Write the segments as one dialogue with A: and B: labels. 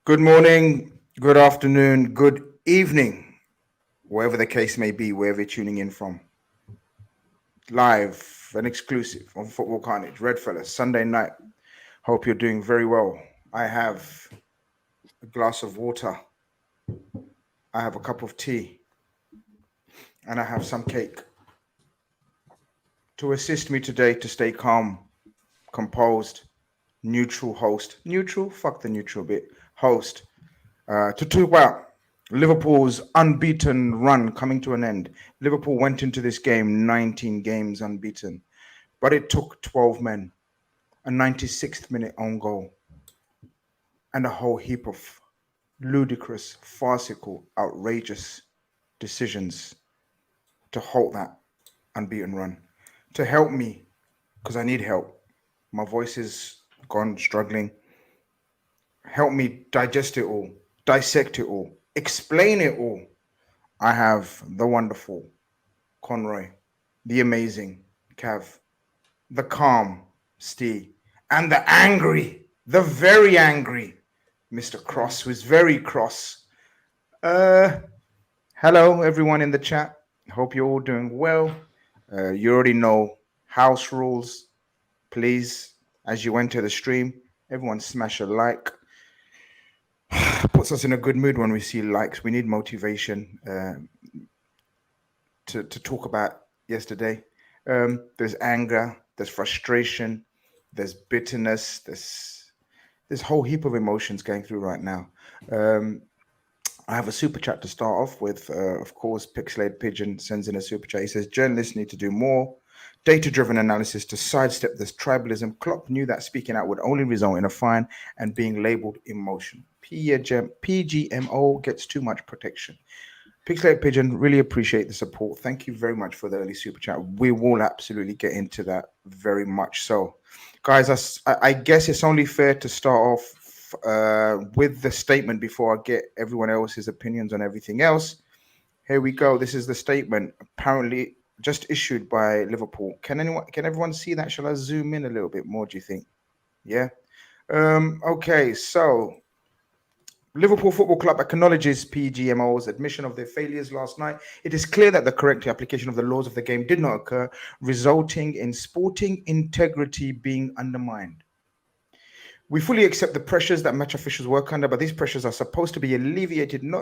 A: Good morning, good afternoon, good evening, wherever the case may be, wherever you're tuning in from. Live and exclusive on Football Carnage, Redfellas, Sunday night. Hope you're doing very well. I have a glass of water, I have a cup of tea, and I have some cake. To assist me today to stay calm, composed, neutral host. Neutral? Fuck the neutral bit. Host. To talk about Liverpool's unbeaten run coming to an end. Liverpool went into this game 19 games unbeaten, but it took 12 men, a 96th minute own goal, and a whole heap of ludicrous, farcical, outrageous decisions to halt that unbeaten run. To help me, because I need help. My voice is gone, struggling. Help me digest it all, dissect it all, explain it all. I have the wonderful Conroy, the amazing Cav, the calm Steve, and the angry, the very angry Mr. Cross, who's very cross. Hello, everyone in the chat. Hope you're all doing well. You already know house rules. Please, as you enter the stream, everyone smash a like. Puts us in a good mood when we see likes. We need motivation to talk about yesterday. There's anger, there's frustration, there's bitterness, there's this whole heap of emotions going through right now. I have a super chat to start off with. Of course, Pixelated Pigeon sends in a super chat. He says, journalists need to do more data-driven analysis to sidestep this tribalism. Klopp knew that speaking out would only result in a fine and being labelled emotion. PGMO gets too much protection. Pixelated Pigeon, really appreciate the support. Thank you very much for the early super chat. We will absolutely get into that very much so. Guys, I guess it's only fair to start off with the statement before I get everyone else's opinions on everything else. Here we go. This is the statement apparently just issued by Liverpool. Can everyone see that? Shall I zoom in a little bit more, do you think? Yeah. Okay, so Liverpool Football Club acknowledges PGMO's admission of their failures last night. It is clear that the correct application of the laws of the game did not occur, resulting in sporting integrity being undermined. We fully accept the pressures that match officials work under, but these pressures are supposed to be alleviated, not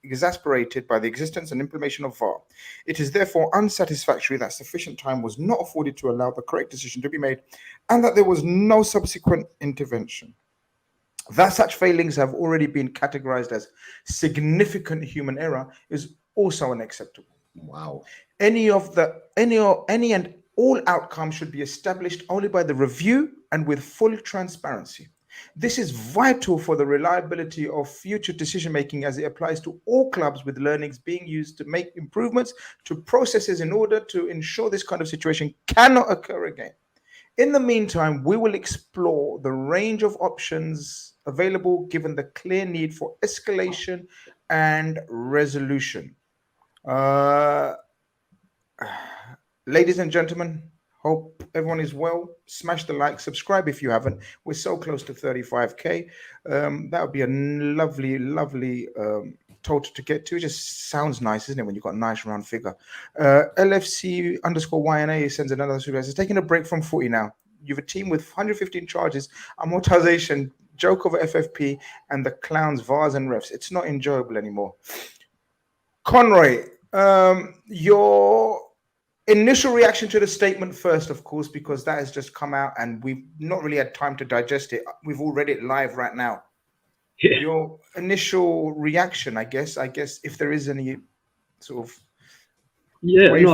A: exasperated by the existence and implementation of VAR. It is therefore unsatisfactory that sufficient time was not afforded to allow the correct decision to be made and that there was no subsequent intervention. That such failings have already been categorized as significant human error is also unacceptable.
B: Wow.
A: Any and all outcomes should be established only by the review and with full transparency. This is vital for the reliability of future decision making as it applies to all clubs, with learnings being used to make improvements to processes in order to ensure this kind of situation cannot occur again. In the meantime, we will explore the range of options available given the clear need for escalation and resolution. Ladies and gentlemen, hope everyone is well. Smash the like, subscribe if you haven't. We're so close to 35k. That would be a lovely total to get to. It just sounds nice, isn't it, when you've got a nice round figure. LFC underscore YNA sends another super. It's taking a break from footy now. You have a team with 115 charges, amortization, joke over FFP, and the clowns, VARs, and refs. It's not enjoyable anymore. Conroy, your initial reaction to the statement first, of course, because that has just come out and we've not really had time to digest it. We've all read it live right now. Yeah. Your initial reaction, I guess, if there is any sort of.
C: Yeah, no,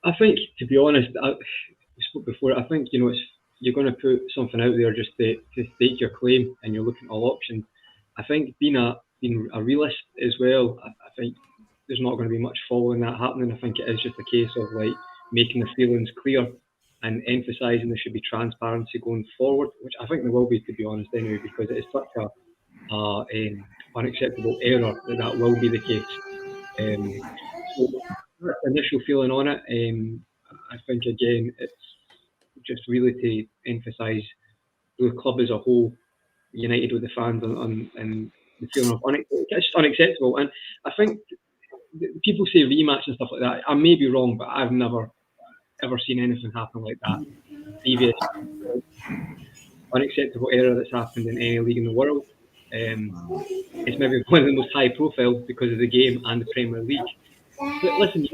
C: I think to be honest, we spoke before. I think you're going to put something out there just to stake your claim, and you're looking at all options. I think being a realist as well, I think there's not going to be much following that happening. I think it is just a case of making the feelings clear and emphasising there should be transparency going forward, which I think there will be, to be honest, anyway, because it is such a unacceptable error that will be the case. So that's the initial feeling on it. I think again it's just really to emphasise the club as a whole united with the fans and the feeling of it's just unacceptable. And I think people say rematch and stuff like that. I may be wrong, but I've never ever seen anything happen like that. Previous unacceptable error that's happened in any league in the world. It's maybe one of the most high profile because of the game and the Premier League. But listen,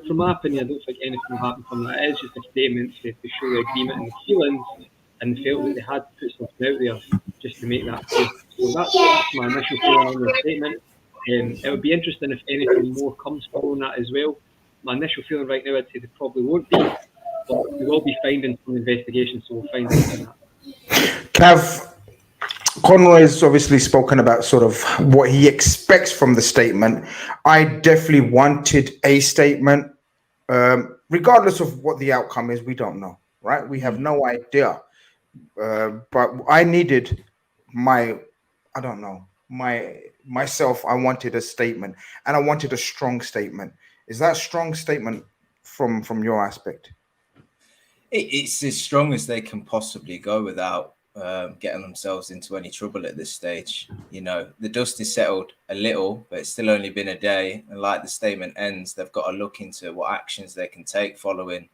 C: from my opinion, I don't think anything will happen from that. It's just a statement to show the agreement and the feelings, and felt that they had to put something out there just to make that clear. So that's my initial feeling on the statement. It would be interesting if anything more comes following that as well. My initial feeling right now, I'd say there probably won't be, but we will be finding some investigation, so we'll find out about that.
A: Cav, Conroy has obviously spoken about sort of what he expects from the statement. I definitely wanted a statement. Regardless of what the outcome is, we don't know, right? We have no idea. But I needed myself. I wanted a statement, and I wanted a strong statement. Is that strong statement from your aspect?
B: It's as strong as they can possibly go without getting themselves into any trouble at this stage. You know, the dust is settled a little, but it's still only been a day. And like the statement ends, they've got to look into what actions they can take following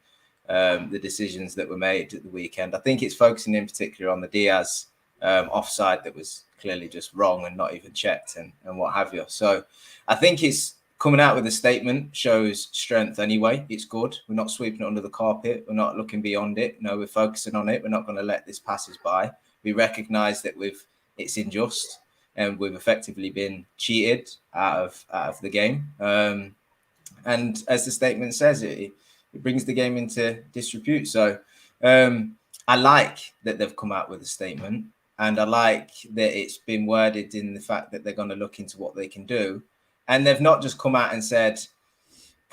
B: the decisions that were made at the weekend. I think it's focusing in particular on the Diaz offside that was clearly just wrong and not even checked and what have you. So I think it's coming out with a statement shows strength anyway. It's good. We're not sweeping it under the carpet. We're not looking beyond it. No, we're focusing on it. We're not going to let this pass us by. We recognise that it's unjust and we've effectively been cheated out of the game. And as the statement says, it brings the game into disrepute. So I like that they've come out with a statement, and I like that it's been worded in the fact that they're going to look into what they can do. And they've not just come out and said,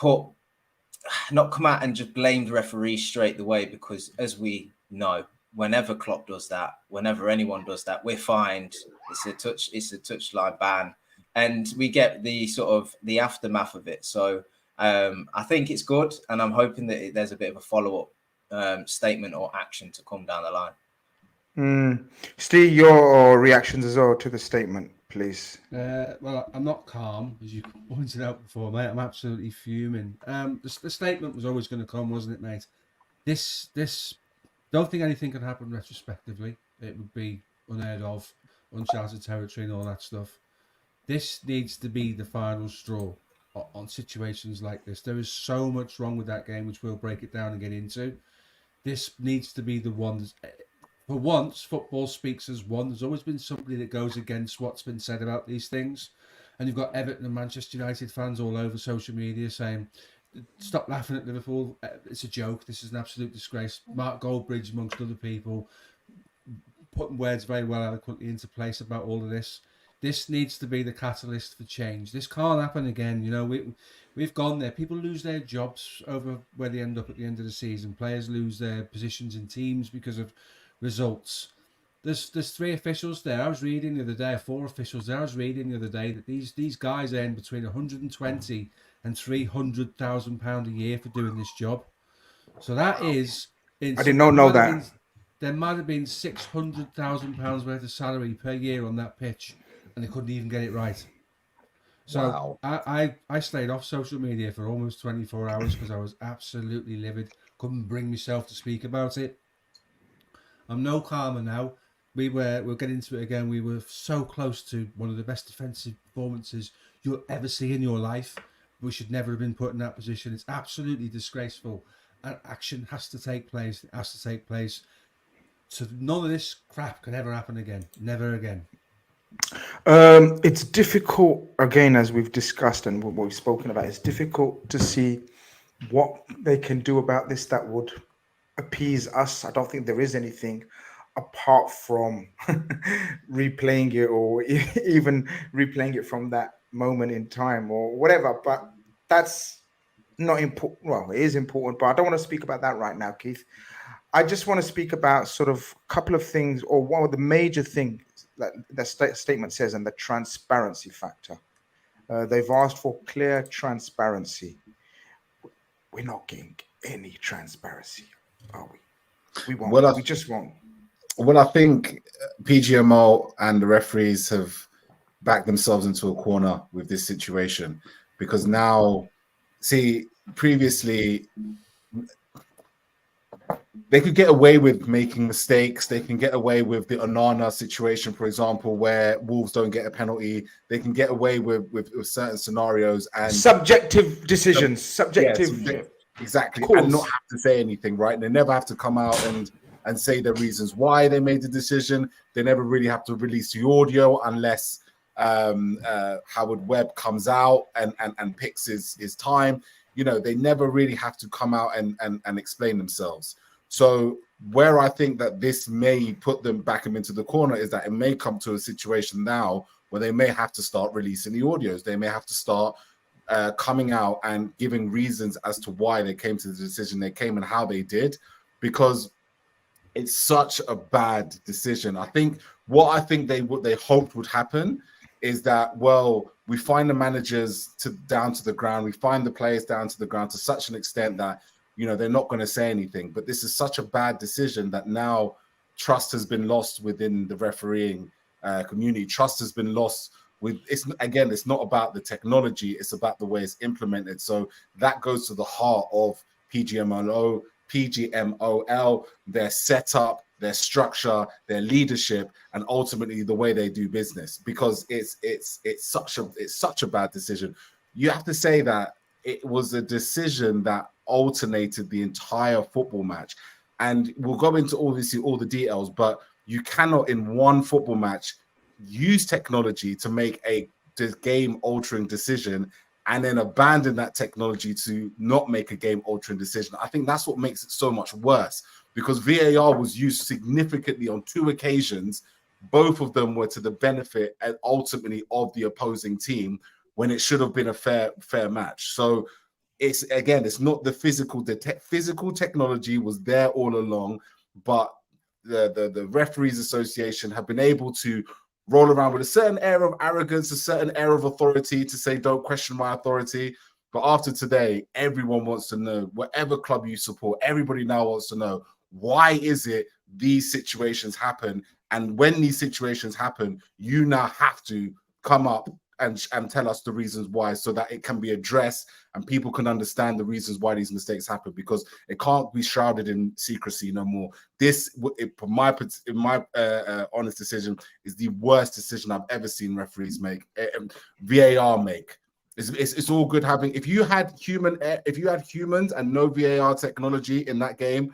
B: not come out and just blamed referees straight away, because as we know, whenever Klopp does that, whenever anyone does that, we're fined. It's a touchline ban, and we get the sort of the aftermath of it. So I think it's good, and I'm hoping that there's a bit of a follow-up statement or action to come down the line.
A: Steve, your reactions as well to the statement, please.
D: Well, I'm not calm, as you pointed out before, mate. I'm absolutely fuming. The statement was always going to come, wasn't it, mate? This don't think anything can happen retrospectively. It would be unheard of, uncharted territory and all that stuff. This needs to be the final straw on situations like this. There is so much wrong with that game, which we'll break it down and get into. This needs to be the one. For once, football speaks as one. There's always been somebody that goes against what's been said about these things. And you've got Everton and Manchester United fans all over social media saying, stop laughing at Liverpool. It's a joke. This is an absolute disgrace. Mark Goldbridge, amongst other people, putting words very well eloquently into place about all of this. This needs to be the catalyst for change. This can't happen again. You know, we've gone there. People lose their jobs over where they end up at the end of the season. Players lose their positions in teams because of results. There's 3 officials there. I was reading the other day, 4 officials there. I was reading the other day that these guys earn between 120 and 300,000 pound a year for doing this job. So that is.
A: I did not know that.
D: There might have been 600,000 pounds worth of salary per year on that pitch, and they couldn't even get it right. So wow. I stayed off social media for almost 24 hours because I was absolutely livid. Couldn't bring myself to speak about it. I'm no calmer now. We'll get into it again. We were so close to one of the best defensive performances you'll ever see in your life. We should never have been put in that position. It's absolutely disgraceful. And action has to take place. It has to take place. So none of this crap can ever happen again. Never again.
A: It's difficult, again, as we've discussed and what we've spoken about, it's difficult to see what they can do about this that would appease us. I don't think there is anything apart from replaying it, or even replaying it from that moment in time or whatever. But that's not important. Well, it is important, but I don't want to speak about that right now, Keith. I just want to speak about sort of a couple of things, or one of the major things that the statement says, and the transparency factor. They've asked for clear transparency. We're not getting any transparency, are we? We won't. We just won't.
E: Well, I think PGMO and the referees have backed themselves into a corner with this situation, because now, see, previously they could get away with making mistakes. They can get away with the Onana situation, for example, where Wolves don't get a penalty. They can get away with certain scenarios and
A: subjective decisions, subjective,
E: exactly,
A: calls.
E: And not have to say anything, right? They never have to come out and say the reasons why they made the decision. They never really have to release the audio unless Howard Webb comes out and picks his time. You know, they never really have to come out and explain themselves. So where I think that this may put them back into the corner is that it may come to a situation now where they may have to start releasing the audios. They may have to start coming out and giving reasons as to why they came to the decision they came and how they did, because it's such a bad decision. I think what they hoped would happen is that, well, we find the managers down to the ground, we find the players down to the ground to such an extent that, you know, they're not going to say anything. But this is such a bad decision that now trust has been lost within the refereeing community. Trust has been lost with, it's not about the technology, it's about the way it's implemented. So that goes to the heart of PGMOL, their setup, their structure, their leadership, and ultimately the way they do business, because it's such a bad decision. You have to say that it was a decision that alternated the entire football match. And we'll go into obviously all the details, but you cannot in one football match use technology to make a game-altering decision and then abandon that technology to not make a game-altering decision. I think that's what makes it so much worse, because VAR was used significantly on 2 occasions. Both of them were to the benefit and ultimately of the opposing team, when it should have been a fair match. So it's not the physical technology was there all along, but the Referees Association have been able to roll around with a certain air of arrogance, a certain air of authority to say, don't question my authority. But after today, everyone wants to know, whatever club you support, everybody now wants to know, why is it these situations happen? And when these situations happen, you now have to come up and tell us the reasons why, so that it can be addressed and people can understand the reasons why these mistakes happen, because it can't be shrouded in secrecy no more. This, in my honest decision, is the worst decision I've ever seen referees make, VAR make. It's all good having, if you had humans and no VAR technology in that game,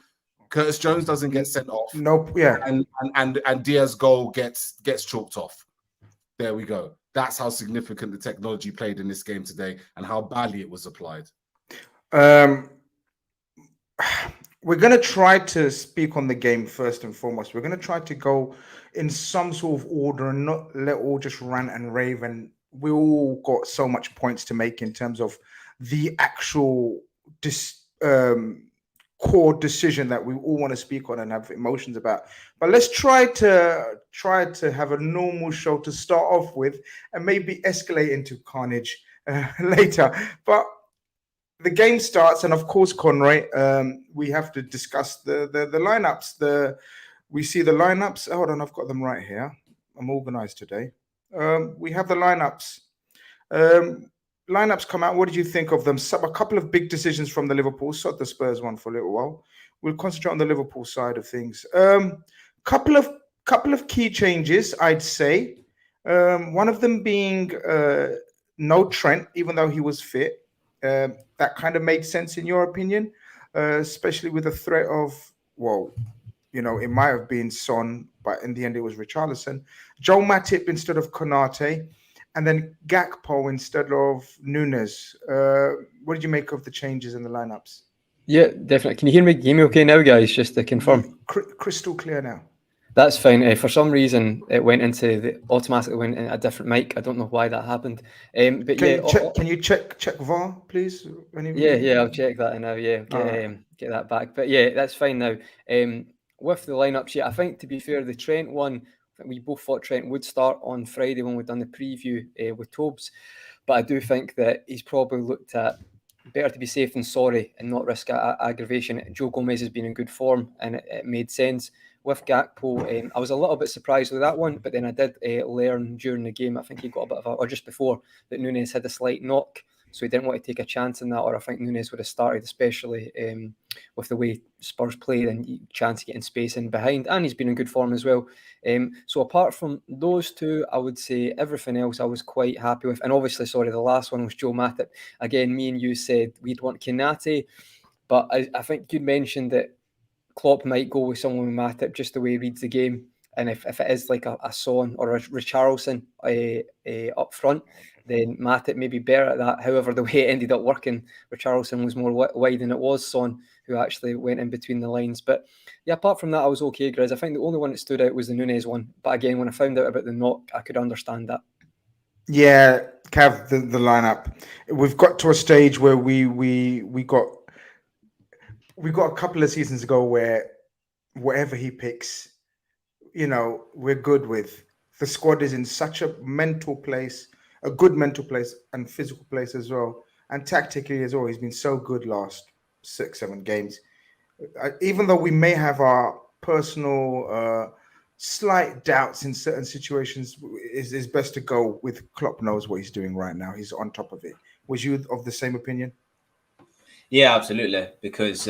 E: Curtis Jones doesn't get sent off.
A: Nope. Yeah.
E: And Diaz goal gets chalked off. There we go. That's how significant the technology played in this game today and how badly it was applied.
A: We're going to try to speak on the game first and foremost. We're going to try to go in some sort of order and not let all just rant and rave. And we all got so much points to make in terms of the actual core decision that we all want to speak on and have emotions about. But let's try to have a normal show to start off with, and maybe escalate into carnage later. But the game starts, and of course, Conroy, we have to discuss the lineups. We see the lineups. Hold on, I've got them right here. I'm organized today. We have the lineups. Lineups come out. What did you think of them? A couple of big decisions from the Liverpool. Sod the Spurs one for a little while. We'll concentrate on the Liverpool side of things. Couple of key changes, I'd say. One of them being no Trent, even though he was fit. That kind of made sense in your opinion, especially with the threat of, well, you know, it might have been Son, but in the end it was Richarlison. Joe Matip instead of Konate. And then Gakpo instead of Nunes. What did you make of the changes in the lineups?
C: Yeah, definitely. Can you hear me okay now, guys? Just to confirm.
A: Crystal clear now.
C: That's fine. For some reason, it automatically went in a different mic. I don't know why that happened. But
A: can you check VAR, please?
C: Yeah, I'll check that now. Yeah, get that back. But yeah, that's fine now. With the lineups, I think, to be fair, the Trent one, we both thought Trent would start on Friday when we've done the preview with Tobes. But I do think that he's probably looked at better to be safe than sorry and not risk aggravation. Joe Gomez has been in good form and it made sense. with Gakpo, I was a little bit surprised with that one, but then I did learn during the game, I think he got a bit of or just before, that Nunes had a slight knock, so he didn't want to take a chance in that, or I think Nunes would have started, especially with the way Spurs played and chance of getting space in behind, and he's been in good form as well. So apart from those two, I would say everything else I was quite happy with, and obviously, the last one was Joe Matip. Again, me and you said we'd want Konate, but I think you mentioned that Klopp might go with someone with Matip just the way he reads the game. And if it is like a Son or a Richarlison up front, then Matip may be better at that. However, the way it ended up working, Richarlison was more wide than it was Son, who actually went in between the lines. But yeah, apart from that, I was okay, Grizz. I think the only one that stood out was the Nunes one. But again, when I found out about the knock, I could understand that.
A: Yeah, Cav, the lineup. We've got to a stage where we got a couple of seasons ago where whatever he picks, we're good with. The squad is in such a mental place, a good mental place and physical place as well. And tactically as well, he's been so good last 6-7 games. Even though we may have our personal slight doubts in certain situations, it's best to go with Klopp knows what he's doing right now. He's on top of it. Was you of the same opinion?
B: Yeah, absolutely. Because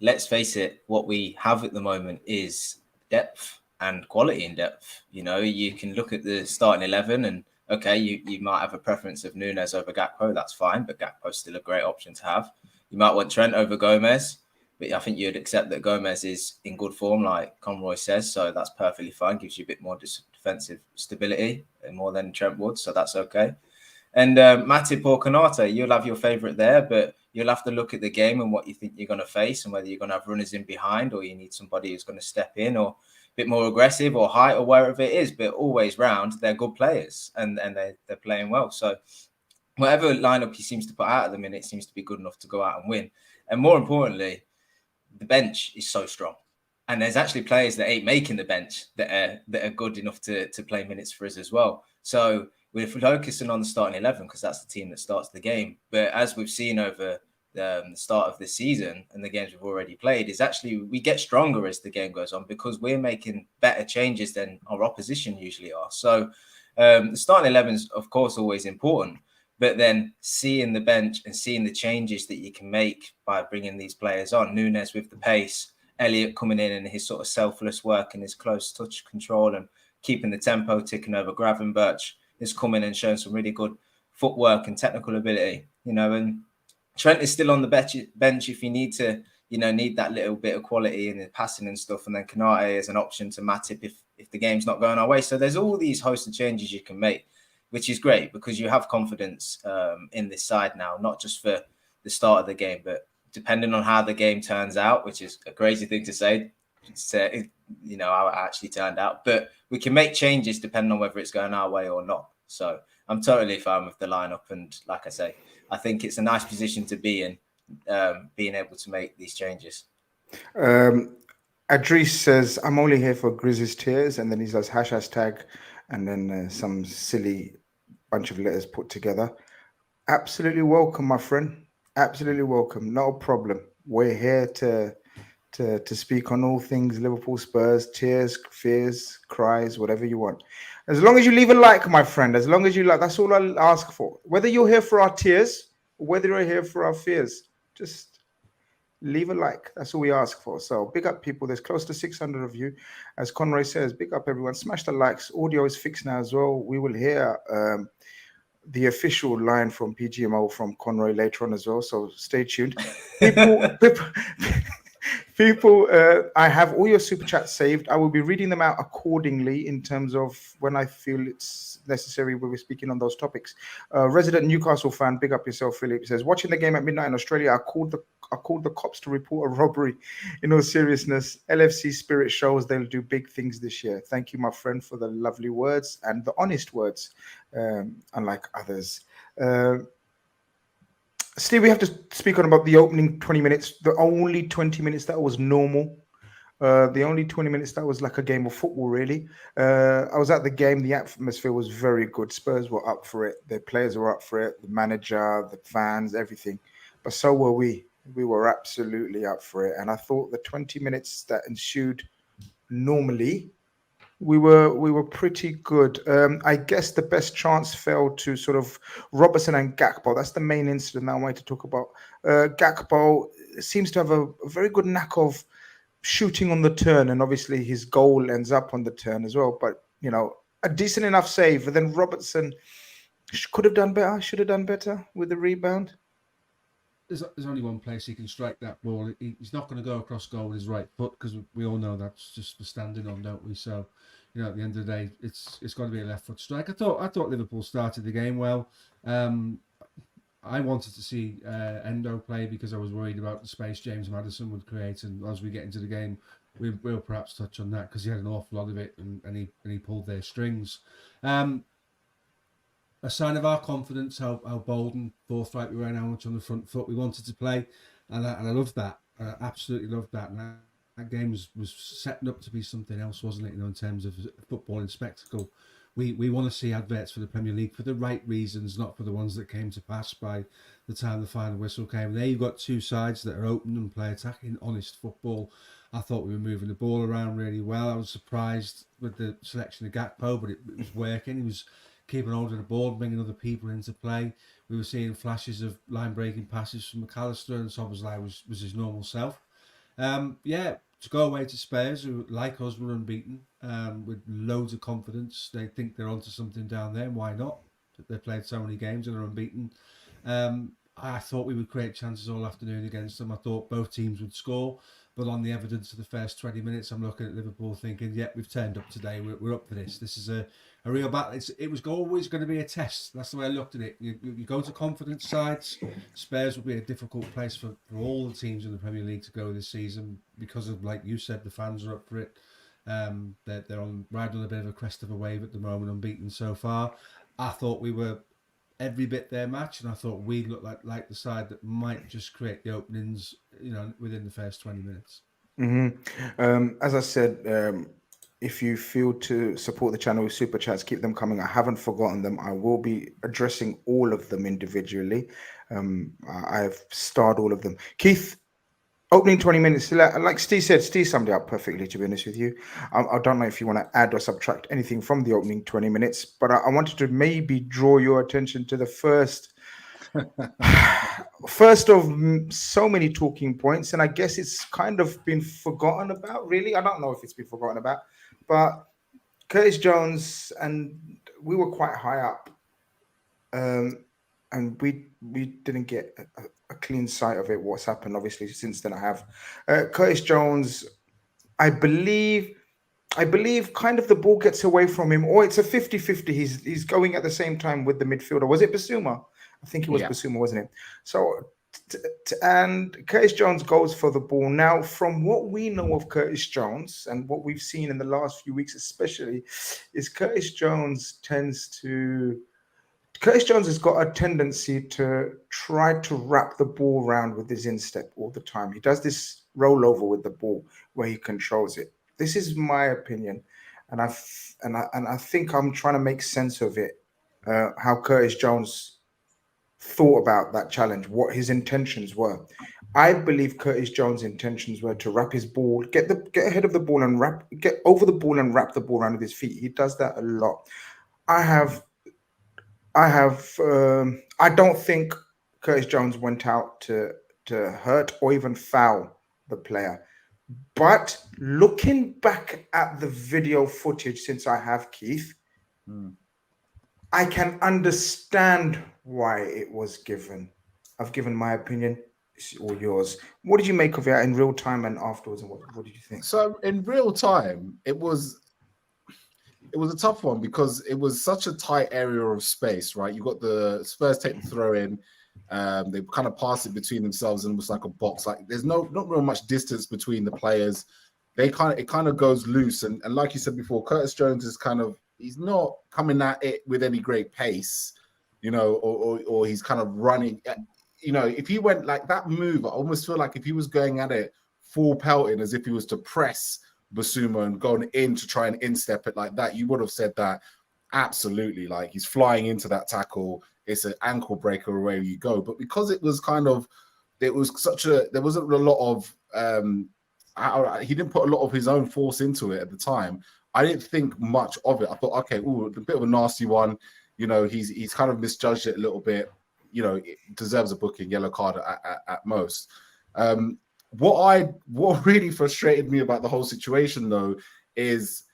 B: let's face it, what we have at the moment is depth and quality in depth. You can look at the starting 11 and, okay, you might have a preference of Nunes over Gakpo. That's fine, but Gakpo's still a great option to have. You might want Trent over Gomez, but I think you'd accept that Gomez is in good form, like Conroy says. So that's perfectly fine. Gives you a bit more defensive stability, more than Trent would. So that's okay. And Matip or Konate, you'll have your favourite there, but you'll have to look at the game and what you think you're going to face and whether you're going to have runners in behind or you need somebody who's going to step in or a bit more aggressive or height or wherever it is. But always round, they're good players and they're playing well. So whatever lineup he seems to put out at the minute seems to be good enough to go out and win. And more importantly, the bench is so strong. And there's actually players that ain't making the bench that are good enough to play minutes for us as well. So we're focusing on the starting 11 because that's the team that starts the game. But as we've seen over the start of the season and the games we've already played, is actually we get stronger as the game goes on because we're making better changes than our opposition usually are. So the starting 11 is, of course, always important. But then seeing the bench and seeing the changes that you can make by bringing these players on, Nunes with the pace, Elliott coming in and his sort of selfless work and his close touch control and keeping the tempo ticking over, Gravenberch is coming and showing some really good footwork and technical ability, and Trent is still on the bench if you need to, need that little bit of quality in the passing and stuff. And then Konate is an option to Matip if the game's not going our way. So there's all these host of changes you can make, which is great because you have confidence in this side now, not just for the start of the game, but depending on how the game turns out, which is a crazy thing to say, how it actually turned out. But we can make changes depending on whether it's going our way or not. So I'm totally fine with the lineup. And like I say, I think it's a nice position to be in, being able to make these changes.
A: Adris says, I'm only here for Grizz's tears. And then he says #, and then some silly bunch of letters put together. Absolutely welcome, my friend. Absolutely welcome. No problem. We're here to speak on all things Liverpool, Spurs, tears, fears, cries, whatever you want. As long as you leave a like, my friend, as long as you like, that's all I'll ask for. Whether you're here for our tears, or whether you're here for our fears, just leave a like. That's all we ask for. So big up people. There's close to 600 of you. As Conroy says, big up everyone. Smash the likes. Audio is fixed now as well. We will hear the official line from PGMO from Conroy later on as well. So stay tuned. People, I have all your super chats saved. I will be reading them out accordingly in terms of when I feel it's necessary when we're speaking on those topics. Resident Newcastle fan, big up yourself, Philip, says, watching the game at midnight in Australia, I called the cops to report a robbery. In all seriousness, LFC spirit shows they'll do big things this year. Thank you, my friend, for the lovely words and the honest words, unlike others. Steve, we have to speak on about the opening 20 minutes, the only 20 minutes that was normal. The only 20 minutes that was like a game of football, really. I was at the game. The atmosphere was very good. Spurs were up for it. Their players were up for it. The manager, the fans, everything. But so were we. We were absolutely up for it. And I thought the 20 minutes that ensued, normally we were pretty good. I guess the best chance fell to sort of Robertson and Gakpo. That's the main incident that I wanted to talk about. Gakpo seems to have a very good knack of shooting on the turn, and obviously his goal ends up on the turn as well. But a decent enough save. But then Robertson could have done better. Should have done better with the rebound.
D: There's only one place he can strike that ball. He's not going to go across goal with his right foot, because we all know that's just for standing on, don't we? So, at the end of the day, it's got to be a left foot strike. I thought Liverpool started the game well. I wanted to see Endo play because I was worried about the space James Maddison would create, and as we get into the game, we'll perhaps touch on that, because he had an awful lot of it, and he pulled their strings. A sign of our confidence, how bold and forthright we were, and how much on the front foot we wanted to play, and I loved that. I absolutely loved that. And that game was setting up to be something else, wasn't it? In terms of footballing spectacle. We want to see adverts for the Premier League for the right reasons, not for the ones that came to pass by the time the final whistle came. And there you've got two sides that are open and play attacking, honest football. I thought we were moving the ball around really well. I was surprised with the selection of Gakpo, but it was working. He was keeping hold of the ball, bringing other people into play. We were seeing flashes of line-breaking passes from McAllister, and Szoboszlai was his normal self. To go away to Spurs, who, like us, were unbeaten, with loads of confidence. They think they're onto something down there, and why not? They've played so many games and are unbeaten. I thought we would create chances all afternoon against them. I thought both teams would score. But on the evidence of the first 20 minutes, I'm looking at Liverpool thinking, we've turned up today. We're up for this. This is a real battle. It was always going to be a test. That's the way I looked at it. You go to confidence sides. Spurs will be a difficult place for all the teams in the Premier League to go this season because of, like you said, the fans are up for it. They're riding on a bit of a crest of a wave at the moment, unbeaten so far. I thought we were every bit their match, and I thought we looked like the side that might just create the openings, within the first 20 minutes.
A: Mm-hmm. As I said, if you feel to support the channel with super chats, keep them coming. I haven't forgotten them. I will be addressing all of them individually. I've starred all of them. Keith, opening 20 minutes, like Steve said, Steve summed it up perfectly, to be honest with you. I don't know if you want to add or subtract anything from the opening 20 minutes, but I wanted to maybe draw your attention to the first of so many talking points, and I guess it's kind of been forgotten about, really. I don't know if it's been forgotten about, but Curtis Jones, and we were quite high up, and we didn't get a clean sight of it, what's happened. Obviously, since then I have. Curtis Jones, I believe kind of the ball gets away from him, or it's a 50-50. He's going at the same time with the midfielder. Was it Basuma? I think it was Basuma, wasn't it? So, and Curtis Jones goes for the ball. Now, from what we know of Curtis Jones and what we've seen in the last few weeks especially, is Curtis Jones has got a tendency to try to wrap the ball around with his instep all the time. He does this rollover with the ball where he controls it. This is my opinion, and I think I'm trying to make sense of it. How Curtis Jones thought about that challenge, what his intentions were. I believe Curtis Jones' intentions were to wrap his ball, get ahead of the ball and get over the ball and wrap the ball around with his feet. He does that a lot. I don't think Curtis Jones went out to hurt or even foul the player. But looking back at the video footage, since I have, Keith, I can understand why it was given. I've given my opinion. It's all yours. What did you make of it in real time and afterwards? And what did you think?
E: So in real time, it was a tough one because it was such a tight area of space, right? You got the Spurs take the throw in. They kind of pass it between themselves and it was like a box. Like there's not real much distance between the players. It kind of goes loose. And like you said before, Curtis Jones is he's not coming at it with any great pace, or he's kind of running. If he went like that move, I almost feel like if he was going at it full pelting as if he was to press Basuma and going in to try and instep it like that, you would have said that absolutely. Like he's flying into that tackle. It's an ankle breaker away you go. But because it was there wasn't a lot of he didn't put a lot of his own force into it at the time. I didn't think much of it. I thought, okay, a bit of a nasty one. You know, he's kind of misjudged it a little bit. You know, it deserves a booking, yellow card at most. What really frustrated me about the whole situation, though, is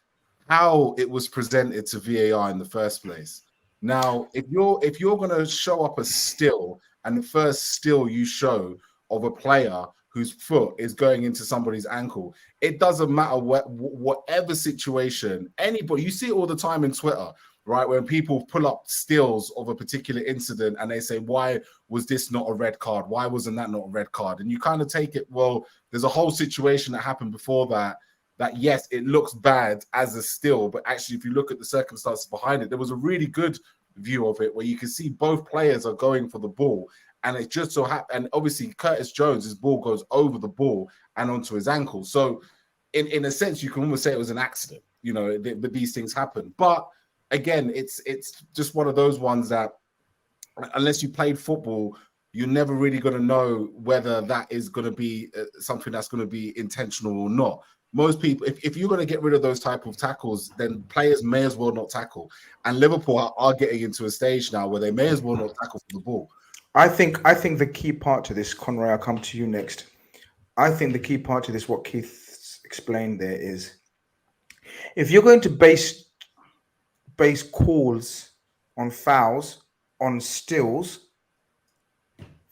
E: how it was presented to VAR in the first place. Now, if you're going to show up a still, and the first still you show of a player whose foot is going into somebody's ankle, it doesn't matter whatever situation, anybody, you see it all the time in Twitter, right? When people pull up stills of a particular incident and they say, why was this not a red card? Why wasn't that not a red card? And you kind of take it, well, there's a whole situation that happened before that yes, it looks bad as a still, but actually, if you look at the circumstances behind it, there was a really good view of it where you can see both players are going for the ball. And it just so happened, and obviously Curtis Jones, his ball goes over the ball and onto his ankle. So in a sense, you can almost say it was an accident, you know, but these things happen. But again, it's just one of those ones that unless you played football, you're never really going to know whether that is going to be something that's going to be intentional or not. Most people, if you're going to get rid of those type of tackles, then players may as well not tackle. And Liverpool are getting into a stage now where they may as well not tackle for the ball.
A: I think the key part to this, Conroy, I'll come to you next. I think the key part to this, what Keith explained there, is if you're going to base calls on fouls, on stills,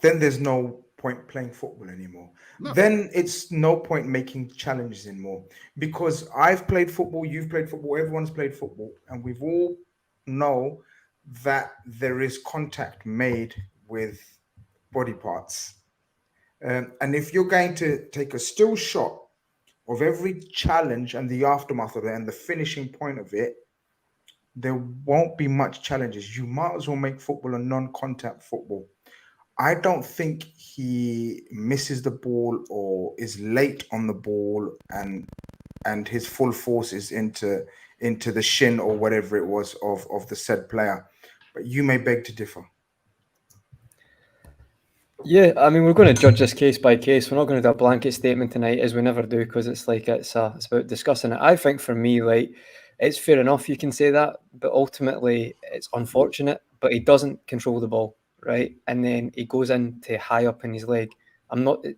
A: then there's no point playing football anymore. No. Then it's no point making challenges anymore, because I've played football, you've played football, everyone's played football, and we've all know that there is contact made with body parts. And if you're going to take a still shot of every challenge and the aftermath of it and the finishing point of it, there won't be much challenges. You might as well make football a non-contact football. I don't think he misses the ball or is late on the ball and his full force is into the shin or whatever it was of the said player. But you may beg to differ.
F: Yeah, I mean, we're going to judge this case by case. We're not going to do a blanket statement tonight, as we never do, because it's about discussing it. I think for me, like, it's fair enough you can say that, but ultimately it's unfortunate. But he doesn't control the ball, right? And then he goes into high up in his leg.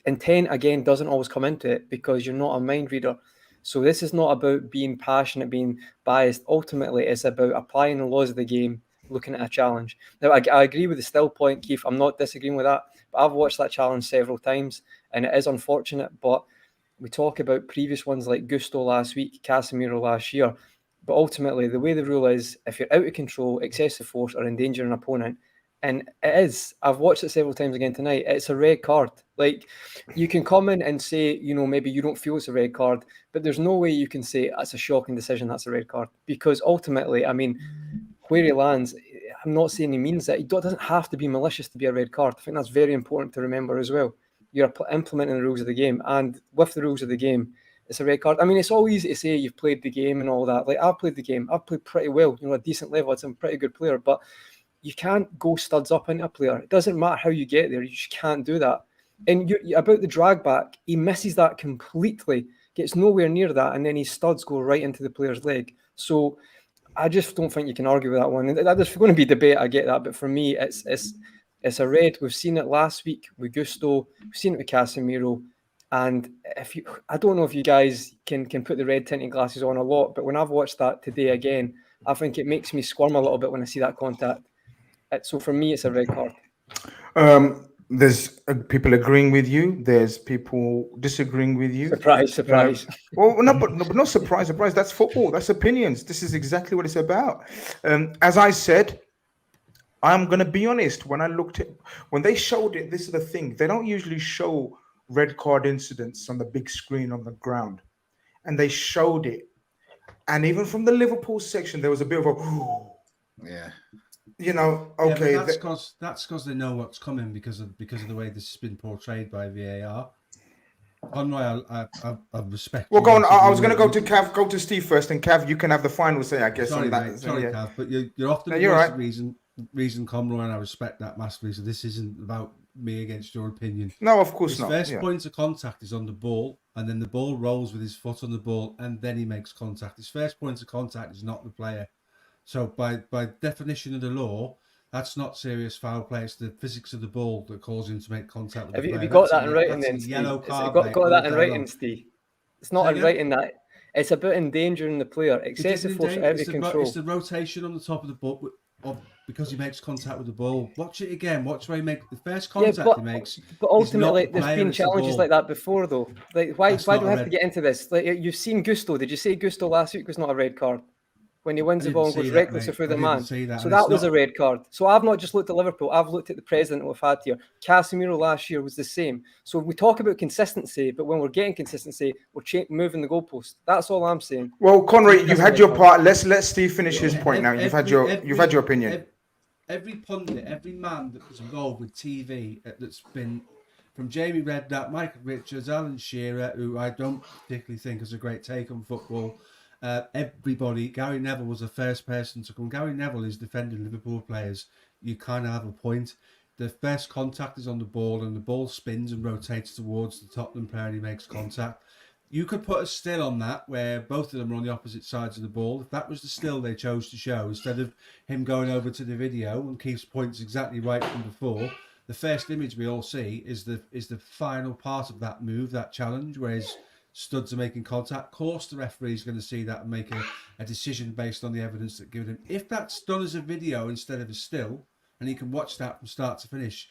F: Intent again doesn't always come into it because you're not a mind reader. So this is not about being passionate, being biased. Ultimately, it's about applying the laws of the game, looking at a challenge. Now, I agree with the still point, Keith. I'm not disagreeing with that. But I've watched that challenge several times, and it is unfortunate. But we talk about previous ones like Gusto last week, Casemiro last year. But ultimately, the way the rule is, if you're out of control, excessive force, or endangering an opponent, and it is, I've watched it several times again tonight, it's a red card. Like, you can come in and say, you know, maybe you don't feel it's a red card, but there's no way you can say that's a shocking decision, that's a red card. Because ultimately, I mean, where he lands, I'm not saying he means that. It doesn't have to be malicious to be a red card. I think that's very important to remember as well. You're implementing the rules of the game, and with the rules of the game, it's a red card. I mean, it's all easy to say you've played the game and all that. Like, I've played the game. I've played pretty well, you know, a decent level. I'm a pretty good player, but you can't go studs up into a player. It doesn't matter how you get there. You just can't do that. And about the drag back, he misses that completely, gets nowhere near that, and then his studs go right into the player's leg. So I just don't think you can argue with that one. There's going to be debate, I get that, but for me, it's a red. We've seen it last week with Gusto. We've seen it with Casemiro. And I don't know if you guys can put the red tinted glasses on a lot, but when I've watched that today again, I think it makes me squirm a little bit when I see that contact. So for me, it's a red card.
A: There's people agreeing with you. There's people disagreeing with you.
F: Surprise.
A: Well, no, but not surprise. That's football. That's opinions. This is exactly what it's about. As I said, I'm going to be honest. When they showed it, this is the thing. They don't usually show red card incidents on the big screen on the ground. And they showed it. And even from the Liverpool section, there was a bit of a...
E: Yeah.
A: You know, okay.
D: Yeah, that's because they know what's coming because of the way this has been portrayed by VAR. Conroy, I respect.
A: Well, go on. I was going to go to Cav. Go to Steve first, and Cav, you can have the final say, I guess.
D: Sorry,
A: on that.
D: mate, sorry, yeah. Cav, but you're often the
A: right.
D: reason, Conroy, and I respect that massively. So this isn't about me against your opinion.
A: No, of course not.
D: His first point of contact is on the ball, and then the ball rolls with his foot on the ball, and then he makes contact. His first point of contact is not the player. So by definition of the law, that's not serious foul play. It's the physics of the ball that calls him to make contact with the player.
F: Have you got that in writing
D: that's
F: then,
D: a
F: Steve?
D: yellow card,
F: got
D: mate,
F: that in
D: all day
F: writing,
D: long.
F: Steve? It's not in writing that. It's about endangering the player. Excessive force out of control.
D: It's the rotation on the top of the ball because he makes contact with the ball. Watch it again. Watch where he makes the first contact he makes.
F: But ultimately,
D: the
F: there's been challenges like that before, though. Like, why do we have to get into this? Like, you've seen Gusto. Did you say Gusto last week was not a red card? When he wins the ball and goes reckless through the man. So that was a red card. So I've not just looked at Liverpool, I've looked at the president we've had here. Casemiro last year was the same. So we talk about consistency, but when we're getting consistency, we're moving the goalpost. That's all I'm saying.
A: Well, Conrad, you've had your part. Let Steve finish his point now. You've had your opinion.
D: Every pundit, every man that was involved with TV that's been from Jamie Redknapp, Michael Richards, Alan Shearer, who I don't particularly think has a great take on football. Everybody, Gary Neville was the first person to come. Gary Neville is defending Liverpool players. You kind of have a point. The first contact is on the ball, and the ball spins and rotates towards the Tottenham player, and he makes contact. You could put a still on that where both of them are on the opposite sides of the ball. If that was the still they chose to show, instead of him going over to the video, and Keith's point's exactly right from before, the first image we all see is the final part of that move, that challenge, where his studs are making contact. Of course, the referee is going to see that and make a decision based on the evidence that given him. If that's done as a video instead of a still, and he can watch that from start to finish,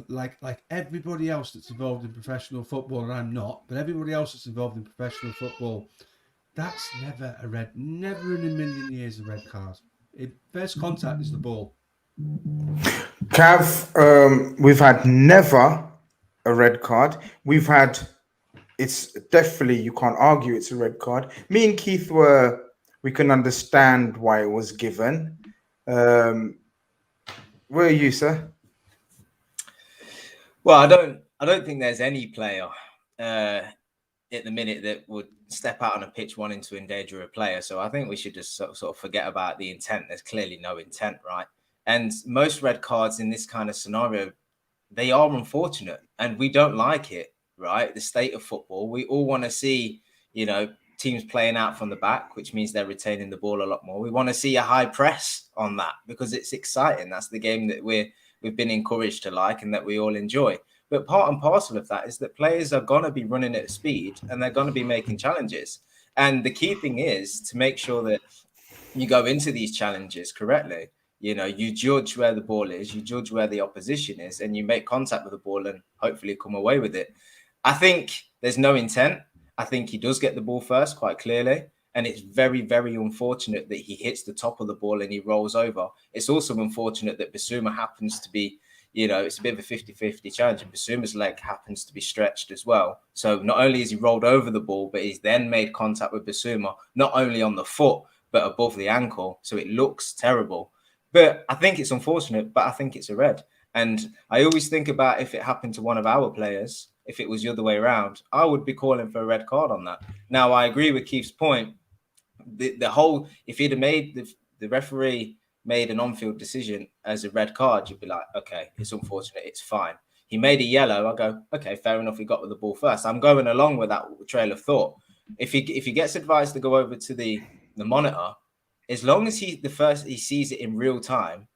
D: like everybody else that's involved in professional football, and I'm not, but everybody else that's involved in professional football, that's never in a million years a red card. First contact is the ball.
A: Cav, we've had never a red card. We've had. It's definitely, you can't argue it's a red card. Me and Keith we can understand why it was given. Where are you, sir?
B: Well, I don't think there's any player at the minute that would step out on a pitch wanting to endanger a player. So I think we should just sort of forget about the intent. There's clearly no intent, right? And most red cards in this kind of scenario, they are unfortunate, and we don't like it. Right, the state of football. We all want to see, teams playing out from the back, which means they're retaining the ball a lot more. We want to see a high press on that because it's exciting. That's the game that we've been encouraged to like and that we all enjoy. But part and parcel of that is that players are going to be running at speed and they're going to be making challenges. And the key thing is to make sure that you go into these challenges correctly. You judge where the ball is, you judge where the opposition is, and you make contact with the ball and hopefully come away with it. I think there's no intent. I think he does get the ball first, quite clearly. And it's very, very unfortunate that he hits the top of the ball and he rolls over. It's also unfortunate that Bissouma happens to be, it's a bit of a 50-50 challenge. And Bissouma's leg happens to be stretched as well. So not only has he rolled over the ball, but he's then made contact with Bissouma, not only on the foot, but above the ankle. So it looks terrible. But I think it's unfortunate, but I think it's a red. And I always think about if it happened to one of our players, if it was the other way around, I would be calling for a red card on that. Now, I agree with Keith's point. If he'd have made the referee made an on-field decision as a red card, you'd be like, okay, it's unfortunate, it's fine. He made a yellow, I go, okay, fair enough, he got with the ball first. I'm going along with that trail of thought. If he gets advised to go over to the monitor, as long as he sees it in real time,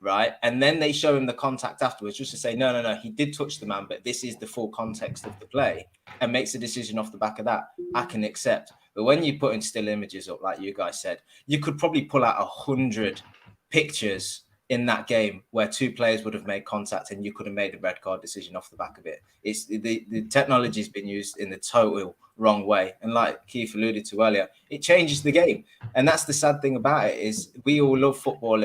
B: right? And then they show him the contact afterwards, just to say, no, he did touch the man, but this is the full context of the play, and makes a decision off the back of that, I can accept. But when you put in still images up, like you guys said, you could probably pull out 100 pictures in that game where two players would have made contact and you could have made a red card decision off the back of it. It's the technology has been used in the total wrong way. And like Keith alluded to earlier, it changes the game. And that's the sad thing about it, is we all love football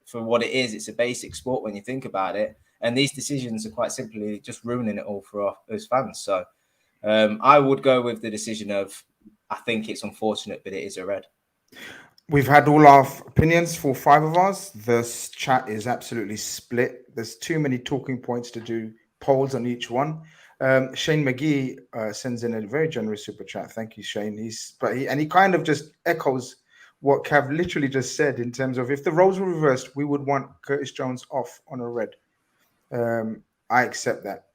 B: for what it is. It's a basic sport when you think about it. And these decisions are quite simply just ruining it all for us fans. So I would go with the decision of, I think it's unfortunate, but it is a red.
A: We've had all our opinions for 5 of us. This chat is absolutely split. There's too many talking points to do polls on each one. Shane McGee sends in a very generous super chat. Thank you, Shane. He kind of just echoes what Cav literally just said in terms of, if the roles were reversed, we would want Curtis Jones off on a red. I accept that.